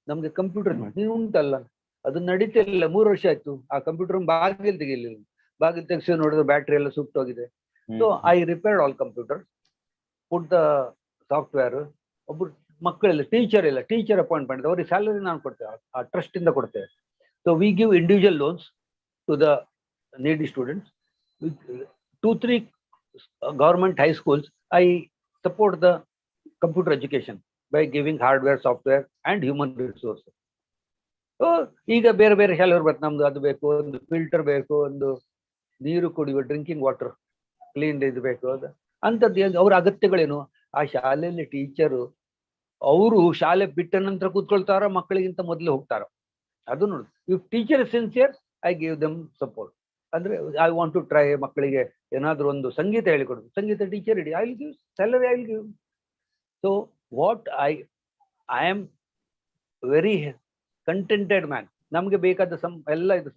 ನಮ್ಗೆ ಕಂಪ್ಯೂಟರ್ ನೀವು ಉಂಟಲ್ಲ, ಅದು ನಡೀತಿಲ್ಲ. 3 ವರ್ಷ ಆಯ್ತು. ಆ ಕಂಪ್ಯೂಟರ್ ಬಾಗಿಲು ತೆಗಿಲಿಲ್ಲ, ಬಾಗಿಲು ತೆಗೆಸಿ ನೋಡಿದ್ರೆ ಬ್ಯಾಟ್ರಿ ಎಲ್ಲ ಸುಟ್ಟೋಗಿದೆ. So I repaired all computer, put the software. ಒಬ್ರು ಮಕ್ಕಳೆಲ್ಲ ಟೀಚರ್ ಅಪಾಯಿಂಟ್ಮೆಂಟ್, ಅವ್ರಿಗೆ ಸ್ಯಾಲರಿ ನಾನು ಕೊಡ್ತೇವೆ, ಆ ಟ್ರಸ್ಟ್ ಇಂದ ಕೊಡ್ತೇವೆ. So we give individual loans to the needy students. 2-3 government high schools, I support the computer education by giving hardware, software and human resources. So ಈಗ ಬೇರೆ ಬೇರೆ ಶಾಲೆಯವ್ರು ಬರ್ತಾರೆ, ನಮ್ದು ಅದು ಬೇಕು, ಒಂದು ಫಿಲ್ಟರ್ ಬೇಕು, ಒಂದು ನೀರು ಕುಡಿಯುವ ಡ್ರಿಂಕಿಂಗ್ ವಾಟರ್ ಕ್ಲೀನ್ ಇದು ಬೇಕು, ಅದು ಅಂಥದ್ದು ಅವ್ರ ಅಗತ್ಯಗಳೇನು. ಆ ಶಾಲೆಯಲ್ಲಿ ಟೀಚರು ಅವರು ಶಾಲೆ ಬಿಟ್ಟ ನಂತರ ಕೂತ್ಕೊಳ್ತಾರೋ ಮಕ್ಕಳಿಗಿಂತ ಮೊದಲು ಹೋಗ್ತಾರೋ ಅದು ನೋಡಿ. If teacher is sincere, I give them support. ಅಂದ್ರೆ ಐ ವಾಂಟ್ ಟು ಟ್ರೈ, ಮಕ್ಕಳಿಗೆ ಏನಾದ್ರು ಒಂದು ಸಂಗೀತ ಹೇಳಿಕೊಡುದು, ಸಂಗೀತ ಟೀಚರ್ ಇಡಿ, I will give salary, I will give. So what I am very contented man. ನಮ್ಗೆ ಬೇಕಾದ ಎಲ್ಲ ಇದು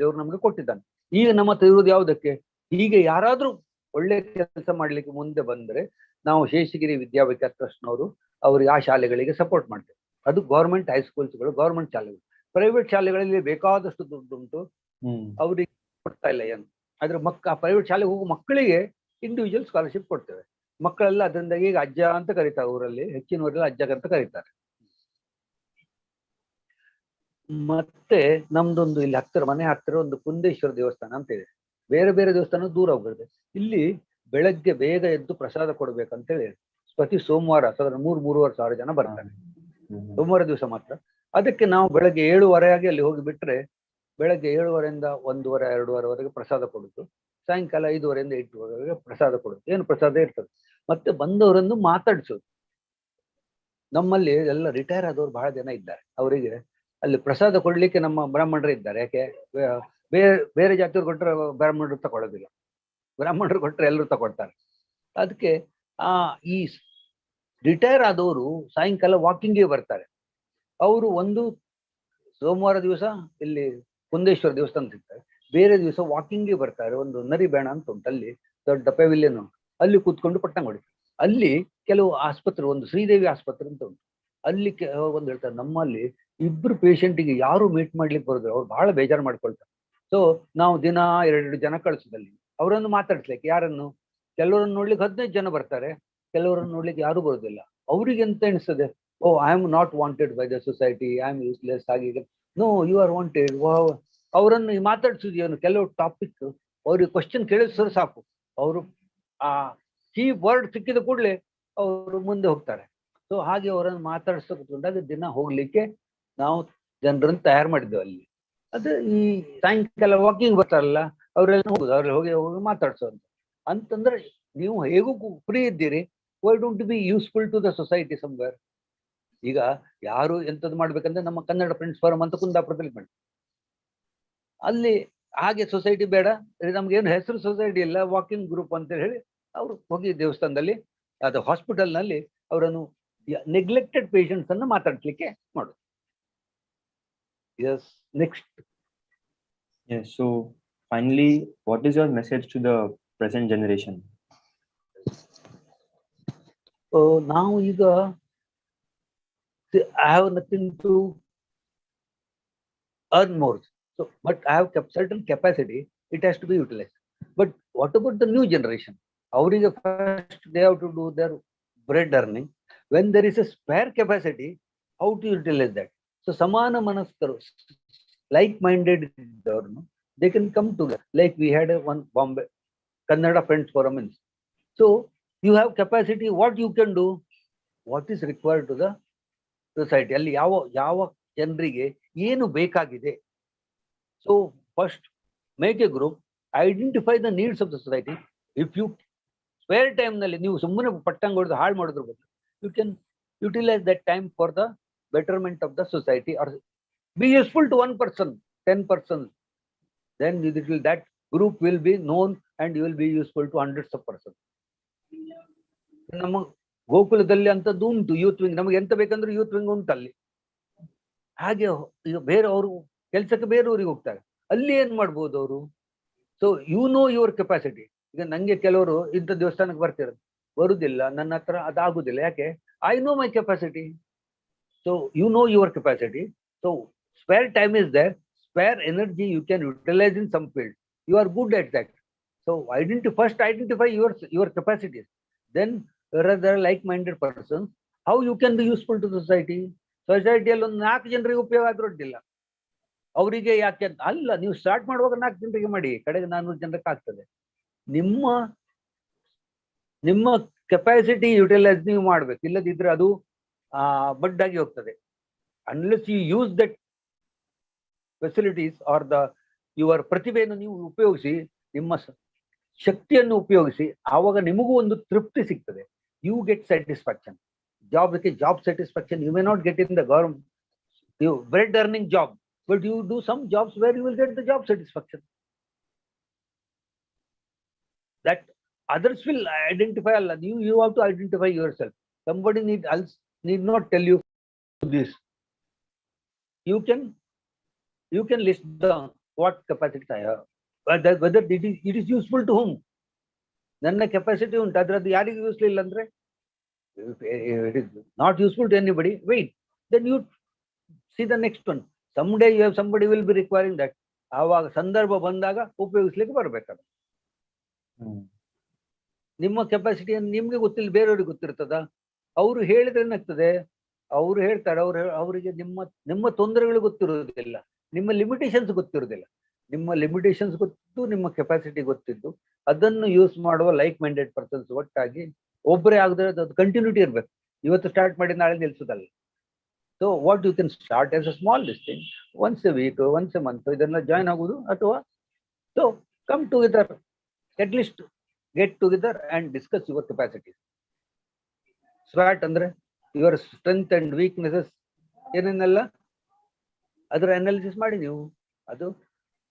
ದೇವ್ರು ನಮ್ಗೆ ಕೊಟ್ಟಿದ್ದಾನೆ. ಈಗ ನಮ್ಮ ಹತ್ರ ಇರುವುದು ಯಾವುದಕ್ಕೆ? ಹೀಗೆ ಯಾರಾದ್ರೂ ಒಳ್ಳೆ ಕೆಲಸ ಮಾಡ್ಲಿಕ್ಕೆ ಮುಂದೆ ಬಂದ್ರೆ ನಾವು ಶೇಷಗಿರಿ ವಿದ್ಯಾ ವಿಕಾಸ್ ಟ್ರಸ್ಟ್ನವರು ಅವ್ರಿಗೆ ಆ ಶಾಲೆಗಳಿಗೆ ಸಪೋರ್ಟ್ ಮಾಡ್ತೇವೆ. ಅದು ಗೌರ್ಮೆಂಟ್ ಹೈಸ್ಕೂಲ್ಸ್ಗಳು, ಗೌರ್ಮೆಂಟ್ ಶಾಲೆಗಳು. ಪ್ರೈವೇಟ್ ಶಾಲೆಗಳಲ್ಲಿ ಬೇಕಾದಷ್ಟು ದುಡ್ಡುಂಟು, ಅವ್ರಿಗೆ ಕೊಡ್ತಾ ಇಲ್ಲ ಏನು. ಆದ್ರೆ ಪ್ರೈವೇಟ್ ಶಾಲೆಗೆ ಹೋಗೋ ಮಕ್ಕಳಿಗೆ ಇಂಡಿವಿಜುವಲ್ ಸ್ಕಾಲರ್ಶಿಪ್ ಕೊಡ್ತೇವೆ. ಮಕ್ಕಳೆಲ್ಲ ಅದರಿಂದ ಈಗ ಅಜ್ಜ ಅಂತ ಕರೀತಾರೆ, ಊರಲ್ಲಿ ಹೆಚ್ಚಿನವರೆಲ್ಲ ಅಜ್ಜ ಅಂತ ಕರೀತಾರೆ. ಮತ್ತೆ ನಮ್ದೊಂದು ಇಲ್ಲಿ ಮನೆ ಹತ್ತಿರ ಒಂದು ಕುಂದೇಶ್ವರ ದೇವಸ್ಥಾನ ಅಂತ ಇದೆ. ಬೇರೆ ಬೇರೆ ದೇವಸ್ಥಾನ ದೂರ ಹೋಗ್ಬಿಡುತ್ತೆ. ಇಲ್ಲಿ ಬೆಳಗ್ಗೆ ಬೇಗ ಎದ್ದು ಪ್ರಸಾದ ಕೊಡ್ಬೇಕಂತೇಳಿ ಪ್ರತಿ ಸೋಮವಾರ 3-3.5 ಸಾವಿರ ಜನ ಬರ್ತಾರೆ, ಸೋಮವಾರ ದಿವಸ ಮಾತ್ರ. ಅದಕ್ಕೆ ನಾವು ಬೆಳಗ್ಗೆ 7:30 ಆಗಿ ಅಲ್ಲಿ ಹೋಗಿ ಬಿಟ್ರೆ ಬೆಳಗ್ಗೆ 7:30 1:30-2:30ವರೆಗೆ ಪ್ರಸಾದ ಕೊಡುದು, ಸಾಯಂಕಾಲ 5:30 8:00ವರೆಗೆ ಪ್ರಸಾದ ಕೊಡುದು. ಏನು ಪ್ರಸಾದ ಇರ್ತದೆ. ಮತ್ತೆ ಬಂದವರನ್ನು ಮಾತಾಡಿಸೋದು. ನಮ್ಮಲ್ಲಿ ಎಲ್ಲ ರಿಟೈರ್ ಆದವರು ಬಹಳ ಜನ ಇದ್ದಾರೆ, ಅವರಿಗೆ ಅಲ್ಲಿ ಪ್ರಸಾದ ಕೊಡ್ಲಿಕ್ಕೆ ನಮ್ಮ ಬ್ರಾಹ್ಮಣರು ಇದ್ದಾರೆ. ಯಾಕೆ ಬೇರೆ ಜಾತಿಯವ್ರು ಕೊಟ್ಟರೆ ಬ್ರಾಹ್ಮಣರು ತಗೊಳ್ಳೋದಿಲ್ಲ, ಬ್ರಾಹ್ಮಣರು ಕೊಟ್ಟರೆ ಎಲ್ಲರೂ ತಗೊಳ್ತಾರೆ. ಅದಕ್ಕೆ ಈ ರಿಟೈರ್ ಆದವರು ಸಾಯಂಕಾಲ ವಾಕಿಂಗ್ಗೆ ಬರ್ತಾರೆ. ಅವರು ಒಂದು ಸೋಮವಾರ ದಿವಸ ಇಲ್ಲಿ ಕುಂದೇಶ್ವರ ದೇವಸ್ಥಾನ ಸಿಗ್ತಾರೆ, ಬೇರೆ ದಿವಸ ವಾಕಿಂಗ್ಗೆ ಬರ್ತಾರೆ. ಒಂದು ನರಿಬೇಣ ಅಂತ ಉಂಟು, ಅಲ್ಲಿ ದೊಡ್ಡ ಪೆವಿಲಿಯನ್ ಉಂಟು, ಅಲ್ಲಿ ಕೂತ್ಕೊಂಡು ಪಟ್ಟಂಗ ಹೊಡಿತಾರೆ. ಅಲ್ಲಿ ಕೆಲವು ಆಸ್ಪತ್ರೆ, ಒಂದು ಶ್ರೀದೇವಿ ಆಸ್ಪತ್ರೆ ಅಂತ ಉಂಟು, ಅಲ್ಲಿ ಒಂದು ಹೇಳ್ತಾರೆ, ನಮ್ಮಲ್ಲಿ 2 ಪೇಷಂಟಿಗೆ ಯಾರು ಮೀಟ್ ಮಾಡ್ಲಿಕ್ಕೆ ಬರೋದು, ಅವ್ರು ಬಹಳ ಬೇಜಾರು ಮಾಡ್ಕೊಳ್ತಾರೆ. ಸೊ ನಾವು ದಿನ 2 ಜನ ಕಳಿಸೋದಲ್ಲಿ ಅವರನ್ನು ಮಾತಾಡ್ಸ್ಲಿಕ್ಕೆ. ಯಾರನ್ನು? ಕೆಲವರನ್ನು ನೋಡ್ಲಿಕ್ಕೆ 15 ಜನ ಬರ್ತಾರೆ, ಕೆಲವರನ್ನು ನೋಡ್ಲಿಕ್ಕೆ ಯಾರು ಬರೋದಿಲ್ಲ. ಅವ್ರಿಗೆ ಎಂತ ಎಣಿಸ್ತದೆ, oh I am not wanted by the society, I am useless ಹಾಗೆ. No, you are wanted. ಅವರನ್ನು ಮಾತಾಡ್ಸುದೇನು? ಕೆಲವು ಟಾಪಿಕ್ ಅವ್ರಿಗೆ ಕ್ವಶನ್ ಕೇಳಿಸಿದ್ರೆ ಸಾಕು, ಅವರು ಆ ಕೀ ವರ್ಡ್ ಸಿಕ್ಕಿದ ಕೂಡಲೇ ಅವರು ಮುಂದೆ ಹೋಗ್ತಾರೆ. ಸೊ ಹಾಗೆ ಅವರನ್ನು ಮಾತಾಡಿಸ್ಕೊಂಡಾಗ ದಿನ ಹೋಗ್ಲಿಕ್ಕೆ ನಾವು ಜನರನ್ನು ತಯಾರು ಮಾಡಿದ್ದೇವೆ ಅಲ್ಲಿ. ಅದು ಈ ಸಾಯಂಕಾಲ ವಾಕಿಂಗ್ ಬರ್ತಾರಲ್ಲ, ಅವರೆಲ್ಲ ಹೋಗುದು, ಅವ್ರಲ್ಲಿ ಹೋಗಿ ಮಾತಾಡ್ಸೋದು. ಅಂತಂದ್ರೆ ನೀವು ಹೇಗೂ ಫ್ರೀ ಇದ್ದೀರಿ, why don't be useful to the society somewhere. ಈಗ ಯಾರು ಎಂತದ್ದು ಮಾಡ್ಬೇಕಂದ್ರೆ ನಮ್ಮ ಕನ್ನಡ ಫ್ರೆಂಡ್ಸ್ ಫೋರಂ ಅಂತ ಕುಂದಾಪುರದಲ್ಲಿ ಮಾಡಿ, ಅಲ್ಲಿ ಹಾಗೆ ಸೊಸೈಟಿ ಬೇಡ, ನಮ್ಗೆ ಏನು ಹೆಸರು ಸೊಸೈಟಿ ಇಲ್ಲ, ವಾಕಿಂಗ್ ಗ್ರೂಪ್ ಅಂತ ಹೇಳಿ ಅವರು ಹೋಗಿ ದೇವಸ್ಥಾನದಲ್ಲಿ ಅದು ಹಾಸ್ಪಿಟಲ್ನಲ್ಲಿ ಅವರನ್ನು ನೆಗ್ಲೆಕ್ಟೆಡ್ ಪೇಷಂಟ್ಸ್ ಅನ್ನು ಮಾತಾಡ್ಲಿಕ್ಕೆ ಮಾಡೋದು. Yes, next. Yes, so finally, what is your message to the present generation? Now ಈಗ I have nothing to earn more, so but I have certain capacity, it has to be utilized. But what about the new generation? Avರಿಗೆ first they have to do their bread earning. When there is a spare capacity, how to utilize that? So samana manaskaru, like-minded, they can come together. Like we had one Bombay Kannada Friends Forum. So you have capacity, what you can do? what is required to the society. ಅಲ್ಲಿ ಯಾವ ಜನರಿಗೆ ಏನು ಬೇಕಾಗಿದೆ. So first make a group, identify the needs of the society. If you spare time ನಲ್ಲಿ ನೀವು ಸುಮ್ಮನೆ ಪಟ್ಟಂಗ ಹೊಡೆದು ಹಾಳು ಮಾಡಿದ್ರ ಬದಲು you can utilize that time for the betterment of the society or be useful to one person, 10 persons. Then that group will be known and you will be useful to hundreds of persons. ನಮ್ಮ ಗೋಕುಲದಲ್ಲಿ ಅಂತದ್ದು ಉಂಟು youth wing. ನಮಗೆ ಎಂತ ಬೇಕಂದ್ರೆ youth wing ಉಂಟು ಅಲ್ಲಿ. ಹಾಗೆ ಈಗ ಬೇರೆ ಅವರು ಕೆಲ್ಸಕ್ಕೆ ಬೇರೆಯವ್ರಿಗೆ ಹೋಗ್ತಾರೆ, ಅಲ್ಲಿ ಏನ್ ಮಾಡ್ಬೋದು ಅವರು. So you know your capacity. ಈಗ ನಂಗೆ ಕೆಲವರು ಇಂಥ ದೇವಸ್ಥಾನಕ್ಕೆ ಬರ್ತಿರೋದು ಬರುದಿಲ್ಲ, ನನ್ನ ಹತ್ರ ಅದಾಗುದಿಲ್ಲ. ಯಾಕೆ? I know my capacity. So you know your capacity. So spare time is there, spare energy you can utilize in some field. You are good at that. So first identify your capacities. Then there are like-minded persons. How you can be useful to society? Society ಅಲ್ಲಿ ಒಂದು 4 ಜನರಿಗೆ ಉಪಯೋಗ ಆದ್ರೂ ಅಡ್ಡಿಲ್ಲ. ಅವರಿಗೆ ಯಾಕೆ ಅಲ್ಲ, ನೀವು ಸ್ಟಾರ್ಟ್ ಮಾಡುವಾಗ 4 ಜನರಿಗೆ ಮಾಡಿ, ಕಡೆಗೆ 400 ಜನರಿಗೆ ಆಗ್ತದೆ. ನಿಮ್ಮ ಕೆಪಾಸಿಟಿ ಯುಟಿಲೈಸ್ ನೀವು ಮಾಡ್ಬೇಕು, ಇಲ್ಲದಿದ್ರೆ ಅದು ಬಡ್ಡಾಗಿ ಹೋಗ್ತದೆ. Unless you use that facilities or your ಪ್ರತಿಭೆಯನ್ನು ನೀವು ಉಪಯೋಗಿಸಿ, ನಿಮ್ಮ ಶಕ್ತಿಯನ್ನು ಉಪಯೋಗಿಸಿ, ಆವಾಗ ನಿಮಗೂ ಒಂದು ತೃಪ್ತಿ ಸಿಗ್ತದೆ. You get satisfaction. Job satisfaction you may not get in the government bread earning job, but you do some jobs where you will get the job satisfaction. That others will identify. You have to identify yourself. Somebody need not tell you this. You can list down what capacity I have, whether it is useful to whom. ನನ್ನ capacity ಉಂಟು, ಅದ್ರದ್ದು ಯಾರಿಗೂ useful ಇಲ್ಲ ಅಂದ್ರೆ, it is not useful to anybody, wait, then you see the next one. Someday you have somebody will be requiring that. ಆವಾಗ ಸಂದರ್ಭ ಬಂದಾಗ ಉಪಯೋಗಿಸ್ಲಿಕ್ಕೆ ಬರ್ಬೇಕಾದ. ನಿಮ್ಮ ಕೆಪಾಸಿಟಿಯನ್ನು ನಿಮ್ಗೆ ಗೊತ್ತಿಲ್ಲ, ಬೇರೆಯವ್ರಿಗೆ ಗೊತ್ತಿರ್ತದ. ಅವರು ಹೇಳಿದ್ರೆ ಏನಾಗ್ತದೆ, ಅವರು ಹೇಳ್ತಾರೆ, ಅವರಿಗೆ ನಿಮ್ಮ ತೊಂದರೆಗಳು ಗೊತ್ತಿರುವುದಿಲ್ಲ, ನಿಮ್ಮ ಲಿಮಿಟೇಷನ್ಸ್ ಗೊತ್ತಿರುವುದಿಲ್ಲ. ನಿಮ್ಮ ಲಿಮಿಟೇಷನ್ಸ್ ಗೊತ್ತು, ನಿಮ್ಮ ಕೆಪಾಸಿಟಿ ಗೊತ್ತಿದ್ದು, ಅದನ್ನು ಯೂಸ್ ಮಾಡುವ ಲೈಕ್ ಮೈಂಡೆಡ್ ಪರ್ಸನ್ಸ್ ಒಟ್ಟಾಗಿ ಒಬ್ಬರೇ ಆಗದ್ರೆ ಅದು ಕಂಟಿನ್ಯೂಟಿ ಇರ್ಬೇಕು. ಇವತ್ತು ಸ್ಟಾರ್ಟ್ ಮಾಡಿ ನಾಳೆ ನಿಲ್ಸೋದಲ್ಲ. So what you can start as a small thing, once a week, once a month, ಇದನ್ನ ಜಾಯಿನ್ ಆಗುದು. ಅಥವಾ so come together, at least get together and discuss your capacities. SWOT ಅಂದ್ರೆ your strength and weaknesses ಏನೇನೆಲ್ಲ ಅದರ analysis ಮಾಡಿ ನೀವು ಅದು.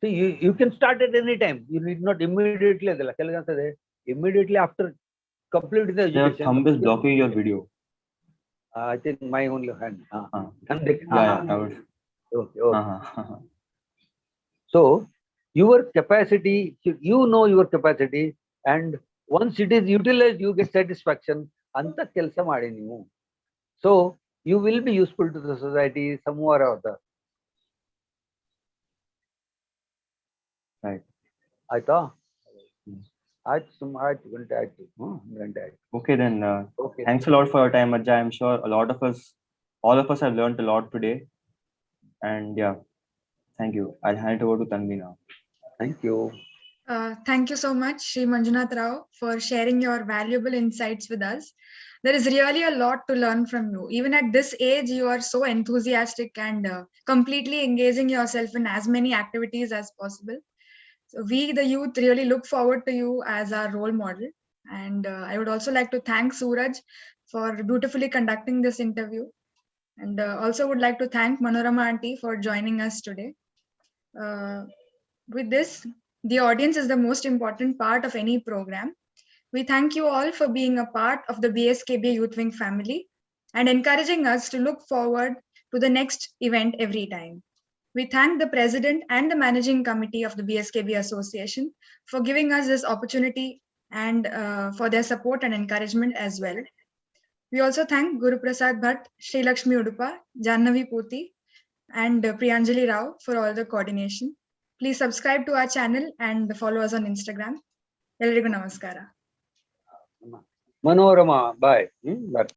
so you can start at any time. You need not immediately. ಅದಲ್ಲ ಕೆಲಸ ಆಗ್ತದೆ immediately after completing the education. Thumb is blocking your video. I think my only hand. Okay. So your capacity, you know your capacity, and once it is utilized, you get satisfaction. Anta kelsa ಮಾಡಿ ನೀವು. So you will be useful to the society somewhere or other. Right. ಆಯ್ತಾ? ಗಂಟೆ ಆಯ್ತು. Okay then. Okay. Thanks a lot for your time, Ajja. I'm sure all of us have learned a lot today. And yeah, thank you. I'll hand it over to Tanvi now. Thank you. Thank you so much, Shri Manjunath Rao, for sharing your valuable insights with us. There is really a lot to learn from you. Even at this age, you are so enthusiastic and completely engaging yourself in as many activities as possible. So we, the youth, really look forward to you as our role model. And I would also like to thank Suraj for beautifully conducting this interview. And also would like to thank Manorama Auntie for joining us today. With this, the audience is the most important part of any program. We thank you all for being a part of the BSKBA YouthWing family and encouraging us to look forward to the next event every time. We thank the President and the Managing Committee of the BSKBA Association for giving us this opportunity and for their support and encouragement as well. We also thank Guru Prasad Bhatt, Sri Lakshmi Udupa, Jannavi Poothi, and Priyanjali Rao for all the coordination. Please subscribe to our channel and follow us on Instagram. Ellarigu namaskara. Manorama, bye.